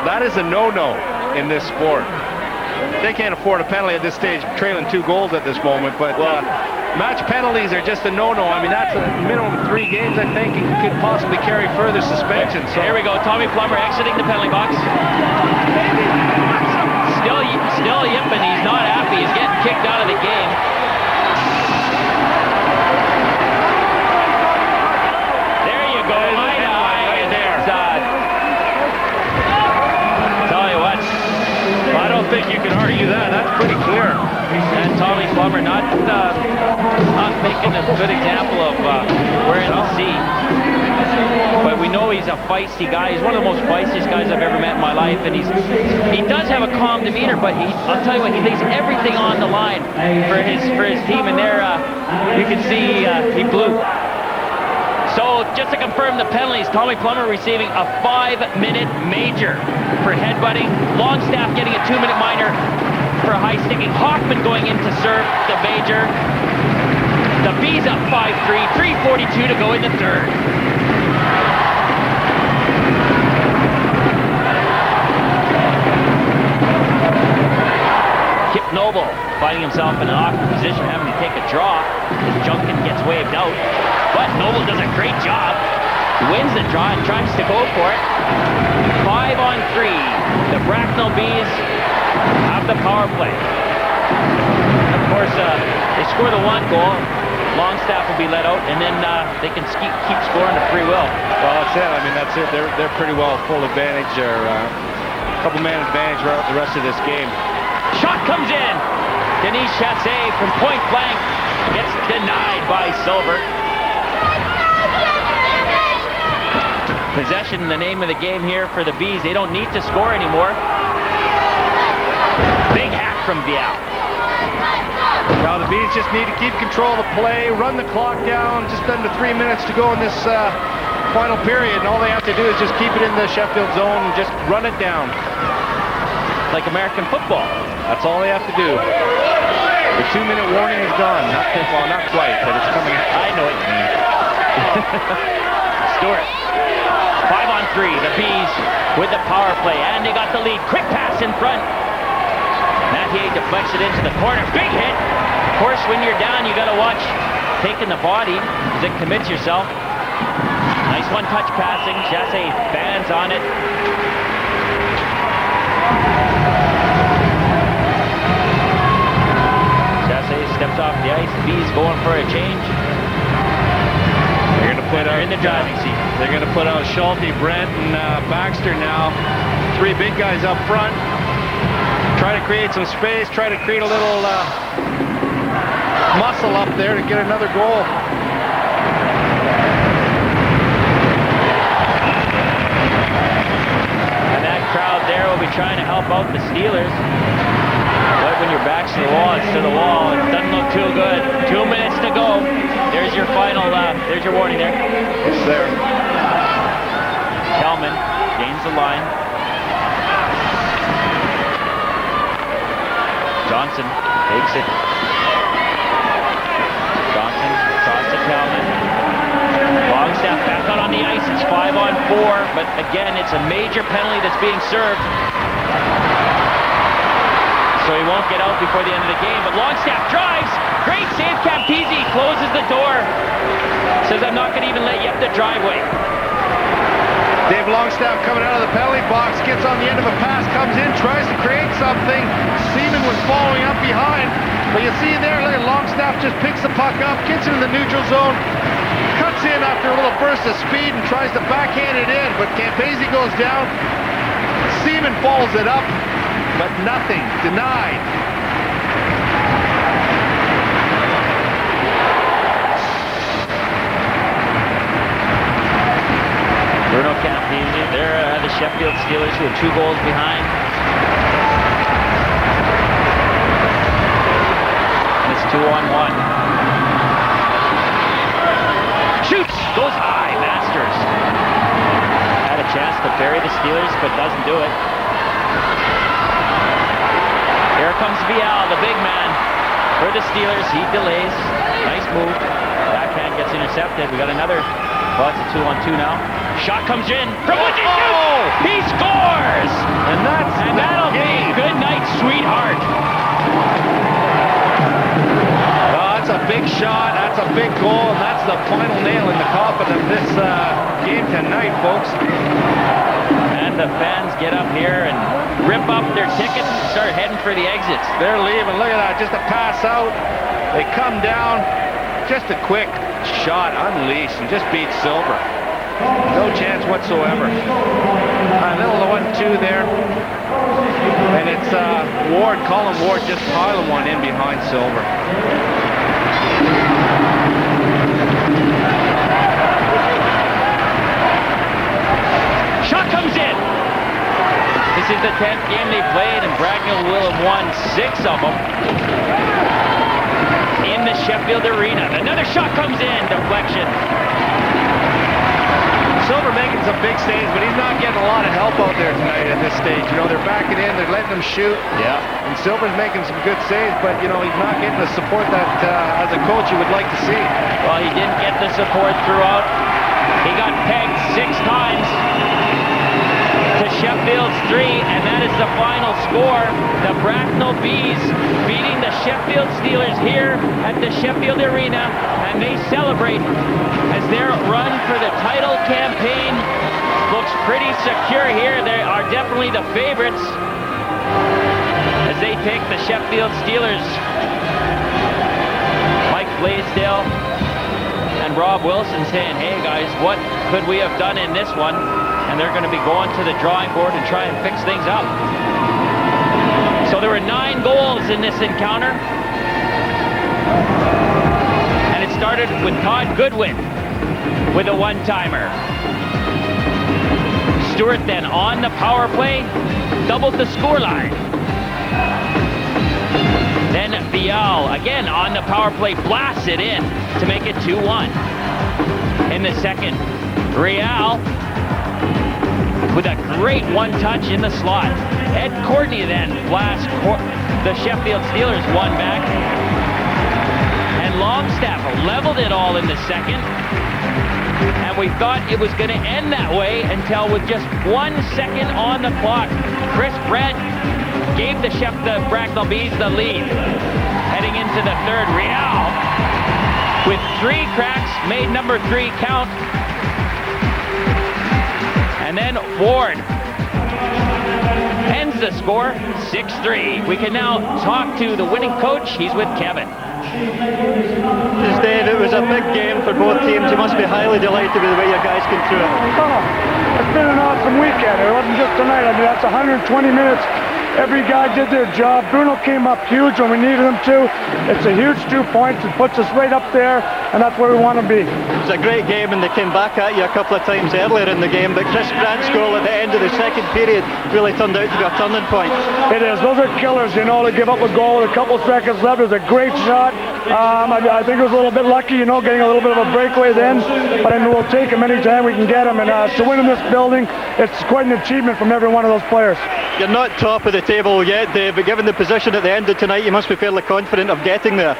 That is a no-no in this sport. They can't afford a penalty at this stage, trailing 2 goals at this moment, but match penalties are just a no-no. I mean, that's a minimum 3 games, I think, and could possibly carry further suspension. So here we go, Tommy Plummer exiting the penalty box. Still yipping, he's not happy, he's getting kicked out of the game. There you go, tell you what, I don't think you can argue that. That's pretty clear. And Tommy Plummer not making a good example of wearing the C. But we know he's a feisty guy. He's one of the most feistiest guys I've ever met in my life. And he does have a calm demeanor, but I'll tell you what, he lays everything on the line for his team. And there you can see he blew. So just to confirm the penalties, Tommy Plummer receiving a 5-minute major for headbutting. Longstaff getting a 2-minute minor for high sticking. Hoffman going in to serve the major. The Bees up 5-3, 3:42 to go in the third. Kip Noble finding himself in an awkward position, having to take a draw as Junkin gets waved out. But Noble does a great job. He wins the draw and tries to go for it. 5-on-3. The Bracknell Bees have the power play. Of course, they score the 1 goal. Longstaff will be let out, and then they can keep scoring at free will. Well, that's it. I mean, that's it. They're pretty well full advantage or couple-man advantage throughout the rest of this game. Shot comes in. Denise Chassé from point blank gets denied by Silver. Possession, the name of the game here for the Bees. They don't need to score anymore. Big hack from Vial. Now the Bees just need to keep control of the play, run the clock down. Just under 3 minutes to go in this final period, and all they have to do is just keep it in the Sheffield zone and just run it down. Like American football. That's all they have to do. The 2-minute warning is gone. Well, not quite, but it's coming. I know what you mean. Stewart. 5-on-3. The Bees with the power play, and they got the lead. Quick pass in front. Mathieu deflects it into the corner. Big hit. Of course, when you're down, you got to watch taking the body as it commits yourself. Nice one-touch passing. Chassé bands on it. Chassé steps off the ice. Bees going for a change. They're going to put out in the driving seat. They're going to put out Schulte, Brent, and Baxter now. 3 big guys up front. Try to create some space. Try to create a little muscle up there to get another goal. And that crowd there will be trying to help out the Steelers. But when your back's to the wall, it's to the wall. It doesn't look too good. 2 minutes to go. There's your final, there's your warning there. It's there. Kelman gains the line. Johnson takes it. Johnson across to Kelman. Longstaff back out on the ice. It's 5-on-4, but again, it's a major penalty that's being served. So he won't get out before the end of the game, but Longstaff drives. Great save, Campisi closes the door. Says, I'm not going to even let you up the driveway. Dave Longstaff coming out of the penalty box, gets on the end of a pass, comes in, tries to create something. Seaman was following up behind, but you see there, look at Longstaff just picks the puck up, gets into the neutral zone, cuts in after a little burst of speed and tries to backhand it in, but Campese goes down. Seaman follows it up, but nothing, denied. Bruno Campese, they're the Sheffield Steelers who are 2 goals behind. And it's 2-on-1. Shoots! Goes high. Masters had a chance to bury the Steelers, but doesn't do it. Here comes Vial, the big man for the Steelers. He delays. Nice move. Backhand gets intercepted. We got another. Well, it's a 2-on-2 now. Shot comes in from which he shoots! He scores! And that'll be good night, sweetheart. Oh, that's a big shot, that's a big goal, and that's the final nail in the coffin of this game tonight, folks. And the fans get up here and rip up their tickets and start heading for the exits. They're leaving, look at that, just a pass out. They come down, just a quick shot, unleashed, and just beats Silver. No chance whatsoever. A little 1-2 there. And it's Ward, Colin Ward, just piling one in behind Silver. Shot comes in. This is the 10th game they played, and Bracknell will have won 6 of them in the Sheffield Arena. Another shot comes in, deflection. Silver making some big saves, but he's not getting a lot of help out there tonight at this stage. You know, they're backing in, they're letting him shoot. Yeah. And Silver's making some good saves, but, you know, he's not getting the support that, as a coach, you would like to see. Well, he didn't get the support throughout. He got pegged 6 times to Sheffield's 3, and that is the final score. The Bracknell Bees beating the Sheffield Steelers here at the Sheffield Arena, and they celebrate as their run for the title campaign looks pretty secure here. They are definitely the favorites as they take the Sheffield Steelers. Mike Blaisdell and Rob Wilson saying, hey guys, what could we have done in this one? And they're going to be going to the drawing board and try and fix things up. So there were 9 goals in this encounter. And it started with Todd Goodwin with a one-timer. Stewart then on the power play, doubled the scoreline. Then Vial, again on the power play, blasts it in to make it 2-1. In the second, Real with a great one-touch in the slot. Ed Courtney then blasts the Sheffield Steelers one back. And Longstaff leveled it all in the second. And we thought it was going to end that way until with just 1 second on the clock, Chris Brent gave the Bracknell Bees the lead. Heading into the third, Real with 3 cracks made number 3 count. And then Ward ends the score 6-3. We can now talk to the winning coach. He's with Kevin. Dave, it was a big game for both teams. You must be highly delighted with the way your guys came through it. Oh, it's been an awesome weekend. It wasn't just tonight. I mean, that's 120 minutes. Every guy did their job. Bruno came up huge when we needed him to. It's a huge 2 points. It puts us right up there, and that's where we want to be. It was a great game, and they came back at you a couple of times earlier in the game, but Chris Grant's goal at the end of the second period really turned out to be a turning point. It is. Those are killers, you know, to give up a goal with a couple seconds left. It was a great shot. I think it was a little bit lucky, you know, getting a little bit of a breakaway then, but I mean, we'll take him anytime we can get him, and to win in this building, it's quite an achievement from every one of those players. You're not top of the table yet, Dave, but given the position at the end of tonight, you must be fairly confident of getting there.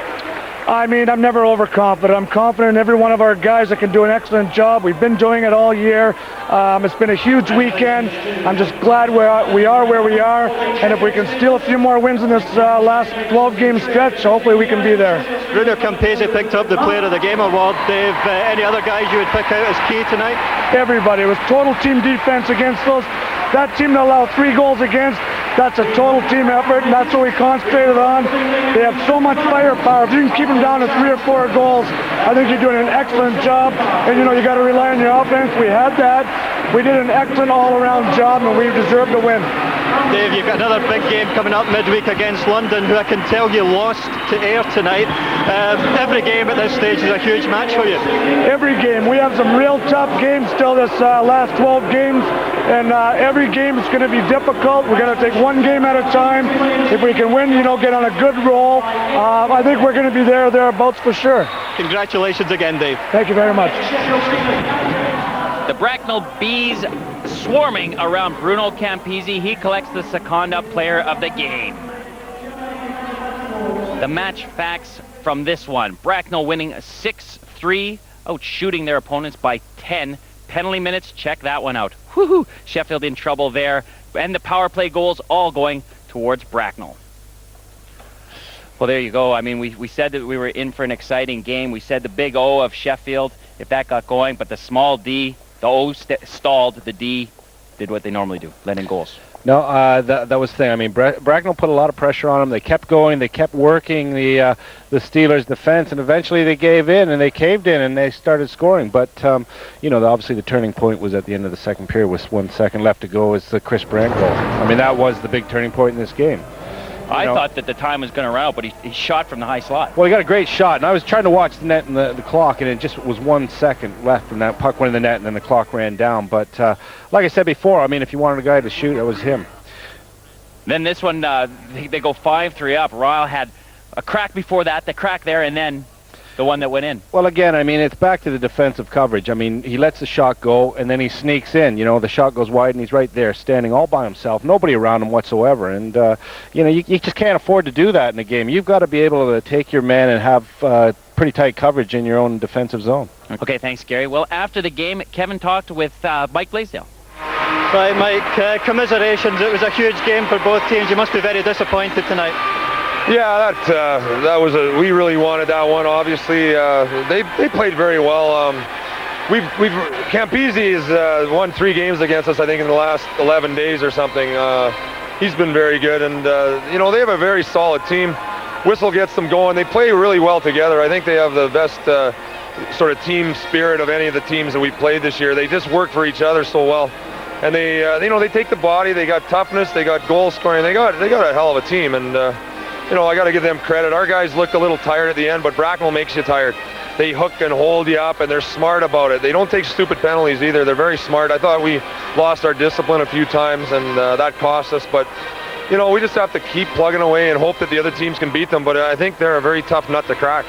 I mean, I'm never overconfident. I'm confident in every one of our guys that can do an excellent job. We've been doing it all year. It's been a huge weekend. I'm just glad we are where we are. And if we can steal a few more wins in this last 12-game stretch, hopefully we can be there. Bruno Campese picked up the Player of the Game award. Dave, any other guys you would pick out as key tonight? Everybody. It was total team defense against that team that allowed 3 goals against. That's a total team effort, and that's what we concentrated on. They have so much firepower. If you can keep them down to 3 or 4 goals, I think you're doing an excellent job. And, you got to rely on your offense. We had that. We did an excellent all-around job, and we deserve to win. Dave, you've got another big game coming up midweek against London, who I can tell you lost to Ayr tonight. Every game at this stage is a huge match for you. Every game. We have some real tough games still this last 12 games, and every game is going to be difficult. We're going to take one game at a time. If we can win, get on a good roll. I think we're going to be thereabouts for sure. Congratulations again, Dave. Thank you very much. The Bracknell Bees swarming around Bruno Campese. He collects the Seconda Player of the Game. The match facts from this one. Bracknell winning 6-3, outshooting their opponents by 10. Penalty minutes, check that one out. Woohoo! Sheffield in trouble there. And the power play goals all going towards Bracknell. Well, there you go. I mean, we said that we were in for an exciting game. We said the big O of Sheffield, if that got going, but the small D, the O stalled, the D did what they normally do, let in goals. No, that was the thing. I mean, Bracknell put a lot of pressure on them. They kept going. They kept working the Steelers' defense, and eventually they gave in and they caved in and they started scoring. But obviously the turning point was at the end of the second period with 1 second left to go. It's the Chris Brandt goal. I mean, that was the big turning point in this game. I thought that the time was going to run out, but he shot from the high slot. Well, he got a great shot, and I was trying to watch the net and the clock, and it just was 1 second left from that puck went in the net, and then the clock ran down. But like I said before, I mean, if you wanted a guy to shoot, it was him. Then this one, they go 5-3 up. Ryle had a crack before that, the crack there, and then the one that went in. Well, again, I mean, it's back to the defensive coverage. I mean, he lets the shot go, and then he sneaks in. The shot goes wide, and he's right there, standing all by himself. Nobody around him whatsoever. And, you just can't afford to do that in a game. You've got to be able to take your man and have pretty tight coverage in your own defensive zone. Okay, thanks, Gary. Well, after the game, Kevin talked with Mike Blaisdell. Right, Mike, commiserations. It was a huge game for both teams. You must be very disappointed tonight. Yeah, that was we really wanted that one. Obviously, they played very well. Campese has won 3 games against us, I think, in the last 11 days or something. He's been very good, and they have a very solid team. Whistle gets them going. They play really well together. I think they have the best sort of team spirit of any of the teams that we played this year. They just work for each other so well, and they take the body. They got toughness. They got goal scoring. They got a hell of a team, and. I got to give them credit. Our guys looked a little tired at the end, but Bracknell makes you tired. They hook and hold you up, and they're smart about it. They don't take stupid penalties either. They're very smart. I thought we lost our discipline a few times, and that cost us. But, we just have to keep plugging away and hope that the other teams can beat them. But I think they're a very tough nut to crack.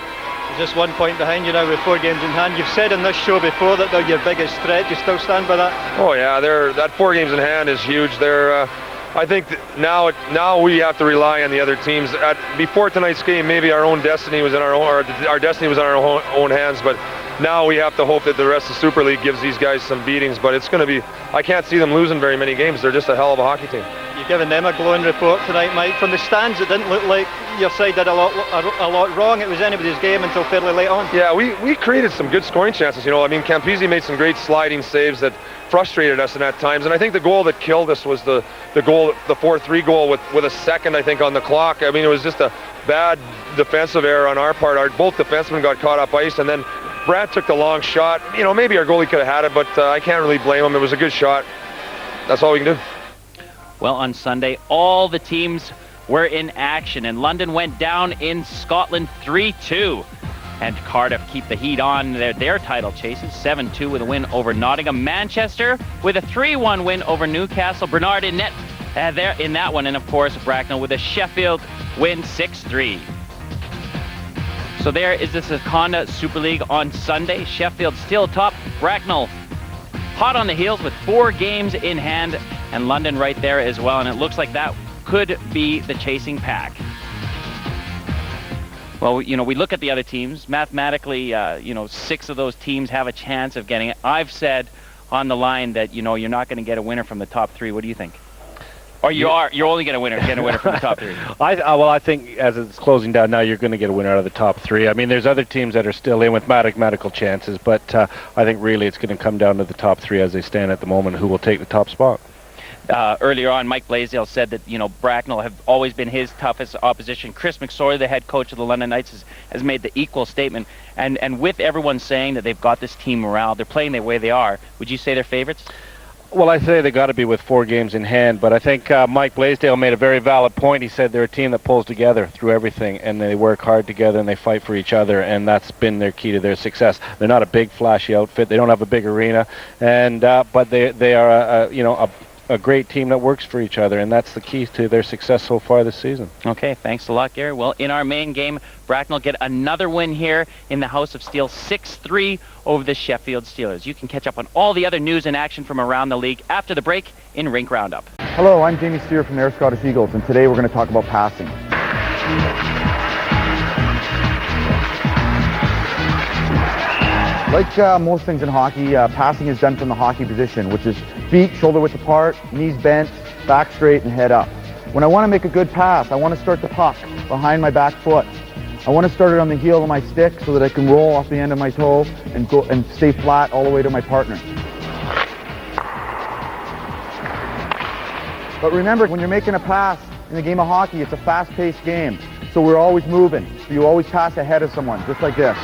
Just 1 point behind you now with 4 games in hand. You've said in this show before that they're your biggest threat. You still stand by that? Oh, yeah. That 4 games in hand is huge. I think that now we have to rely on the other teams. Before tonight's game, maybe our destiny was in our destiny was in our own hands. But now we have to hope that the rest of the Super League gives these guys some beatings. But it's going to be. I can't see them losing very many games. They're just a hell of a hockey team. You've given them a glowing report tonight, Mike. From the stands, it didn't look like your side did a lot wrong. It was anybody's game until fairly late on. Yeah, we created some good scoring chances. Campese made some great sliding saves that frustrated us at times, and I think the goal that killed us was the 4-3 goal with a second, I think, on the clock. I mean, it was just a bad defensive error on our part. Both defensemen got caught up ice, and then Brad took the long shot. Maybe our goalie could have had it, but I can't really blame him. It was a good shot. That's all we can do. Well, on Sunday, all the teams were in action, and London went down in Scotland 3-2. And Cardiff keep the heat on their title chases, 7-2 with a win over Nottingham. Manchester with a 3-1 win over Newcastle. Bernard in net there in that one. And, of course, Bracknell with a Sheffield win 6-3. So there is the Seconda Super League on Sunday. Sheffield still top. Bracknell hot on the heels with 4 games in hand. And London right there as well. And it looks like that could be the chasing pack. Well, we look at the other teams. Mathematically, 6 of those teams have a chance of getting it. I've said on the line that, you're not going to get a winner from the top 3. What do you think? Or you're only going to get a winner from the top 3? I think as it's closing down now, you're going to get a winner out of the top 3. I mean, there's other teams that are still in with mathematical chances, but I think really it's going to come down to the top 3 as they stand at the moment, who will take the top spot. Earlier on, Mike Blaisdell said that, Bracknell have always been his toughest opposition. Chris McSorley, the head coach of the London Knights, has made the equal statement. And with everyone saying that they've got this team morale, they're playing the way they are, would you say they're favorites? Well, I say they got to be with 4 games in hand, but I think Mike Blaisdell made a very valid point. He said they're a team that pulls together through everything, and they work hard together, and they fight for each other, and that's been their key to their success. They're not a big, flashy outfit. They don't have a big arena, and but they are a great team that works for each other, and that's the key to their success so far this season. Okay, thanks a lot, Gary. Well, in our main game, Bracknell get another win here in the House of Steel, 6-3 over the Sheffield Steelers. You can catch up on all the other news and action from around the league after the break in Rink Roundup. Hello, I'm Jamie Steer from the Air Scottish Eagles, and today we're going to talk about passing. Like most things in hockey, passing is done from the hockey position, which is feet shoulder width apart, knees bent, back straight, and head up. When I want to make a good pass, I want to start the puck behind my back foot. I want to start it on the heel of my stick so that I can roll off the end of my toe and go and stay flat all the way to my partner. But remember, when you're making a pass in the game of hockey, it's a fast-paced game. So we're always moving. So you always pass ahead of someone, just like this.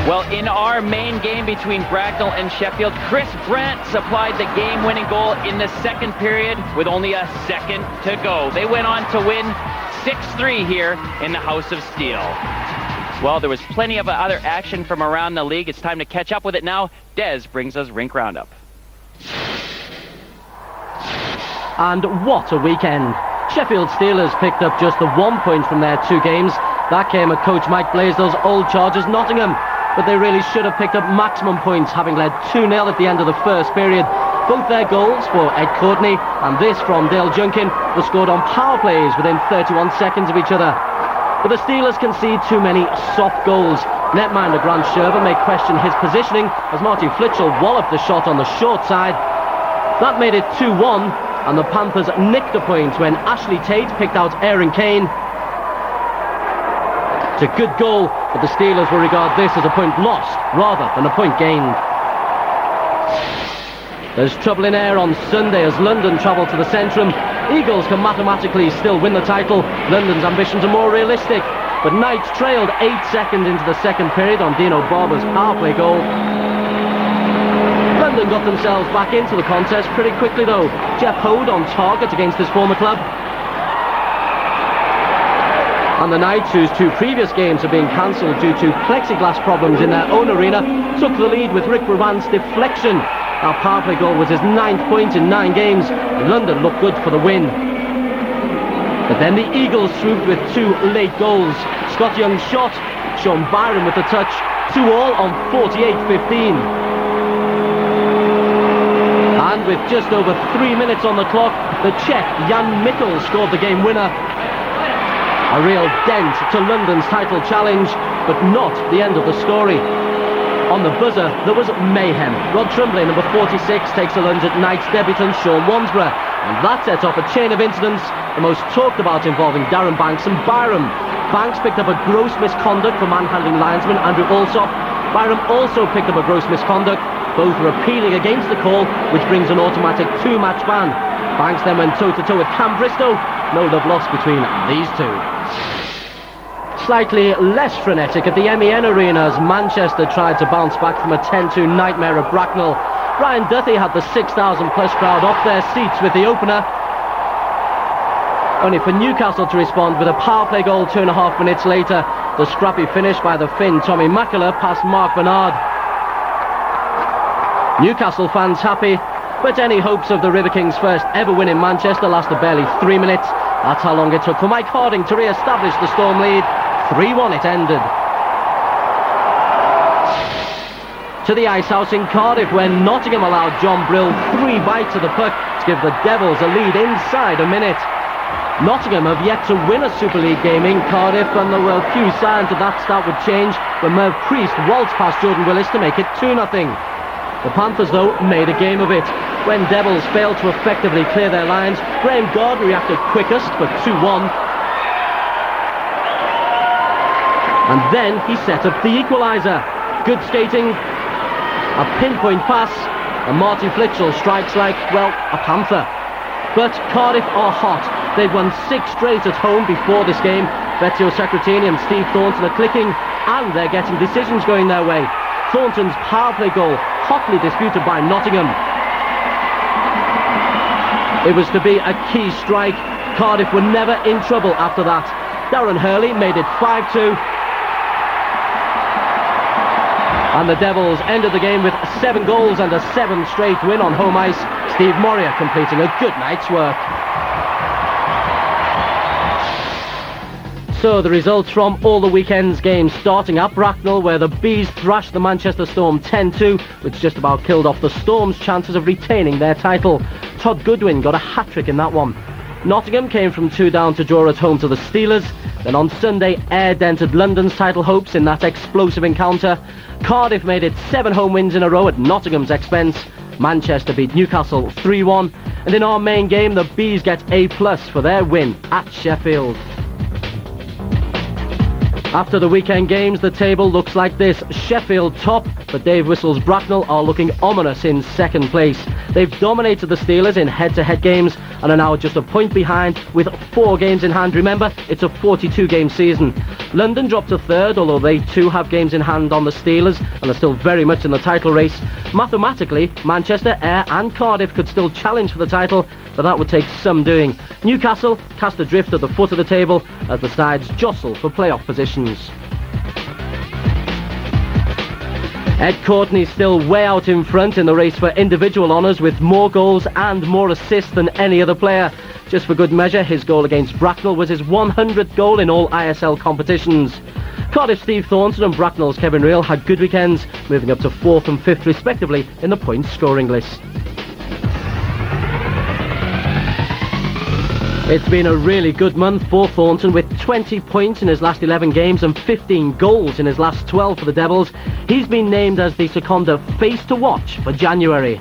Well, in our main game between Bracknell and Sheffield, Chris Brandt supplied the game-winning goal in the second period with only a second to go. They went on to win 6-3 here in the House of Steel. Well, there was plenty of other action from around the league. It's time to catch up with it now. Des brings us Rink Roundup. And what a weekend. Sheffield Steelers picked up just the 1 point from their 2 games. That came at coach Mike Blaisdell's old Chargers Nottingham. But they really should have picked up maximum points, having led 2-0 at the end of the first period. Both their goals for Ed Courtney and this from Dale Junkin were scored on power plays within 31 seconds of each other. But the Steelers concede too many soft goals. Netminder Grant Sherver may question his positioning as Marty Flitchell walloped the shot on the short side. That made it 2-1, and the Panthers nicked a point when Ashley Tate picked out Aaron Kane. It's a good goal, but the Steelers will regard this as a point lost rather than a point gained. There's trouble in air on Sunday as London travel to the Centrum. Eagles can mathematically still win the title. London's ambitions are more realistic, but Knights trailed 8 seconds into the second period on Dino Barber's power play goal. London got themselves back into the contest pretty quickly though. Jeff Hode on target against his former club. And the Knights, whose 2 previous games have been cancelled due to plexiglass problems in their own arena, took the lead with Rick Brabant's deflection. Our power play goal was his 9th point in 9 games. London looked good for the win. But then the Eagles swooped with 2 late goals. Scott Young's shot, Sean Byron with the touch, 2-all on 48-15. And with just over 3 minutes on the clock, the Czech Jan Mikkel scored the game winner. A real dent to London's title challenge, but not the end of the story. On the buzzer, there was mayhem. Rod Tremblay, number 46, takes a lunge at Knights debutant Sean Wansborough, and that set off a chain of incidents, the most talked about involving Darren Banks and Byram. Banks picked up a gross misconduct for manhandling linesman Andrew Alsop. Byram also picked up a gross misconduct. Both were appealing against the call, which brings an automatic 2-match ban. Banks then went toe-to-toe with Cam Bristow. No love lost between these 2. Slightly less frenetic at the MEN Arena as Manchester tried to bounce back from a 10-2 nightmare at Bracknell. Brian Duthie had the 6,000 plus crowd off their seats with the opener, only for Newcastle to respond with a power play goal 2.5 minutes later. The scrappy finish by the Finn Tommy Makela past Mark Bernard. Newcastle fans happy, but any hopes of the River Kings' first ever win in Manchester lasted barely 3 minutes. That's how long it took for Mike Harding to re-establish the Storm lead. 3-1 it ended. To the Ice House in Cardiff, where Nottingham allowed John Brill 3 bites of the puck to give the Devils a lead inside a minute. Nottingham have yet to win a Super League game in Cardiff, and there were few signs that start would change when Merv Priest waltzed past Jordan Willis to make it 2-0. The Panthers, though, made a game of it. When Devils failed to effectively clear their lines, Graham Gard reacted quickest for 2-1. And then he set up the equaliser. Good skating, a pinpoint pass, and Marty Flitchell strikes like, well, a panther. But Cardiff are hot. They've won 6 straight at home before this game. Betio Secretini and Steve Thornton are clicking, and they're getting decisions going their way. Thornton's power play goal, hotly disputed by Nottingham. It was to be a key strike. Cardiff were never in trouble after that. Darren Hurley made it 5-2. And the Devils ended the game with 7 goals and a 7th straight win on home ice. Steve Moria completing a good night's work. So the results from all the weekend's games, starting at Bracknell, where the Bees thrashed the Manchester Storm 10-2, which just about killed off the Storm's chances of retaining their title. Todd Goodwin got a hat-trick in that one. Nottingham came from 2 down to draw at home to the Steelers. Then on Sunday, Ayr dented London's title hopes in that explosive encounter. Cardiff made it 7 home wins in a row at Nottingham's expense. Manchester beat Newcastle 3-1. And in our main game, the Bees get A+ for their win at Sheffield. After the weekend games, the table looks like this. Sheffield top, but Dave Whistle's Bracknell are looking ominous in 2nd place. They've dominated the Steelers in head-to-head games and are now just a point behind with 4 games in hand. Remember, it's a 42-game season. London dropped to 3rd, although they too have games in hand on the Steelers and are still very much in the title race. Mathematically, Manchester, Ayr and Cardiff could still challenge for the title, but that would take some doing. Newcastle cast adrift at the foot of the table as the sides jostle for playoff positions. Ed Courtney's still way out in front in the race for individual honours with more goals and more assists than any other player. Just for good measure, his goal against Bracknell was his 100th goal in all ISL competitions. Cardiff's Steve Thornton and Bracknell's Kevin Reel had good weekends, moving up to 4th and 5th respectively in the point scoring list. It's been a really good month for Thornton, with 20 points in his last 11 games and 15 goals in his last 12 for the Devils. He's been named as the Seconda face to watch for January.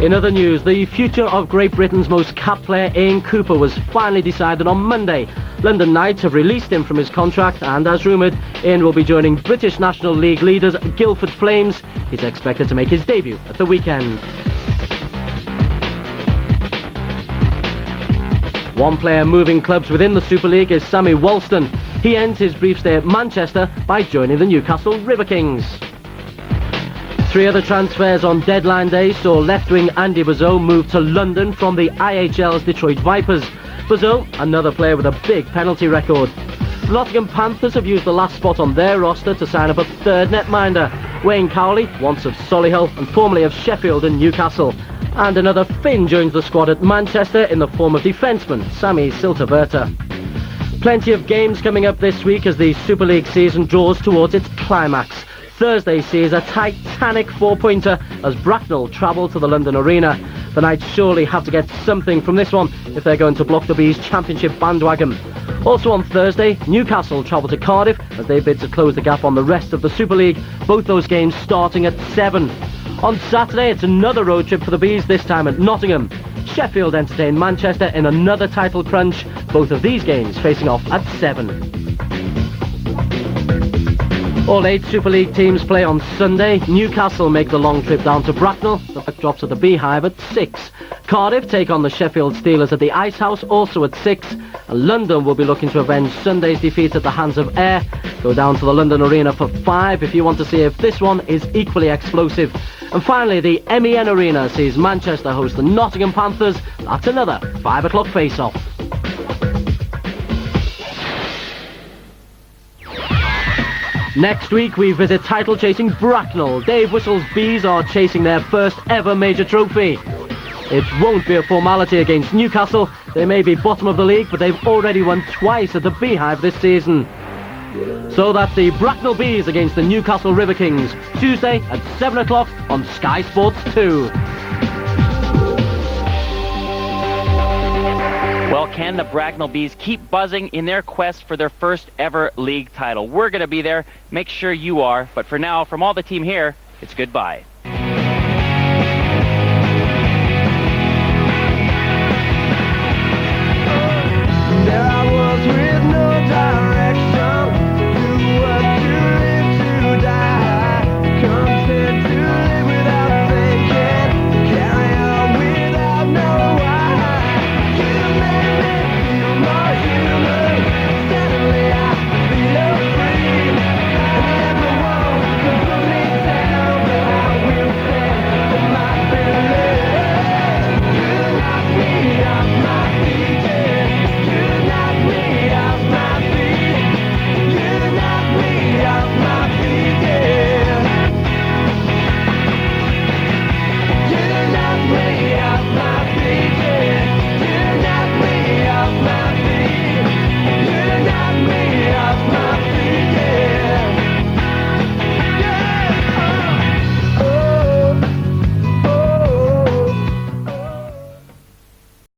In other news, the future of Great Britain's most capped player, Ian Cooper, was finally decided on Monday. London Knights have released him from his contract, and as rumoured, Ian will be joining British National League leaders Guildford Flames. He's expected to make his debut at the weekend. One player moving clubs within the Super League is Sammy Walston. He ends his brief stay at Manchester by joining the Newcastle River Kings. 3 other transfers on deadline day saw left-wing Andy Bozow move to London from the IHL's Detroit Vipers. Bozow, another player with a big penalty record. The Nottingham Panthers have used the last spot on their roster to sign up a 3rd netminder. Wayne Cowley, once of Solihull and formerly of Sheffield and Newcastle. And another Finn joins the squad at Manchester in the form of defenceman Sami Siltaberta. Plenty of games coming up this week as the Super League season draws towards its climax. Thursday sees a titanic 4-pointer as Bracknell travel to the London Arena. The Knights surely have to get something from this one if they're going to block the Bees' championship bandwagon. Also on Thursday, Newcastle travel to Cardiff as they bid to close the gap on the rest of the Super League, both those games starting at 7. On Saturday, it's another road trip for the Bees, this time at Nottingham. Sheffield entertain Manchester in another title crunch, both of these games facing off at 7. All 8 Super League teams play on Sunday. Newcastle make the long trip down to Bracknell. The puck drops at the Beehive at 6. Cardiff take on the Sheffield Steelers at the Ice House, also at 6. And London will be looking to avenge Sunday's defeat at the hands of Ayr. Go down to the London Arena for 5 if you want to see if this one is equally explosive. And finally, the MEN Arena sees Manchester host the Nottingham Panthers. That's another 5 o'clock face-off. Next week we visit title-chasing Bracknell. Dave Whistle's Bees are chasing their first ever major trophy. It won't be a formality against Newcastle. They may be bottom of the league, but they've already won twice at the Beehive this season. So that's the Bracknell Bees against the Newcastle River Kings, Tuesday at 7 o'clock on Sky Sports 2. Well, can the Bracknell Bees keep buzzing in their quest for their first ever league title? We're going to be there. Make sure you are. But for now, from all the team here, it's goodbye.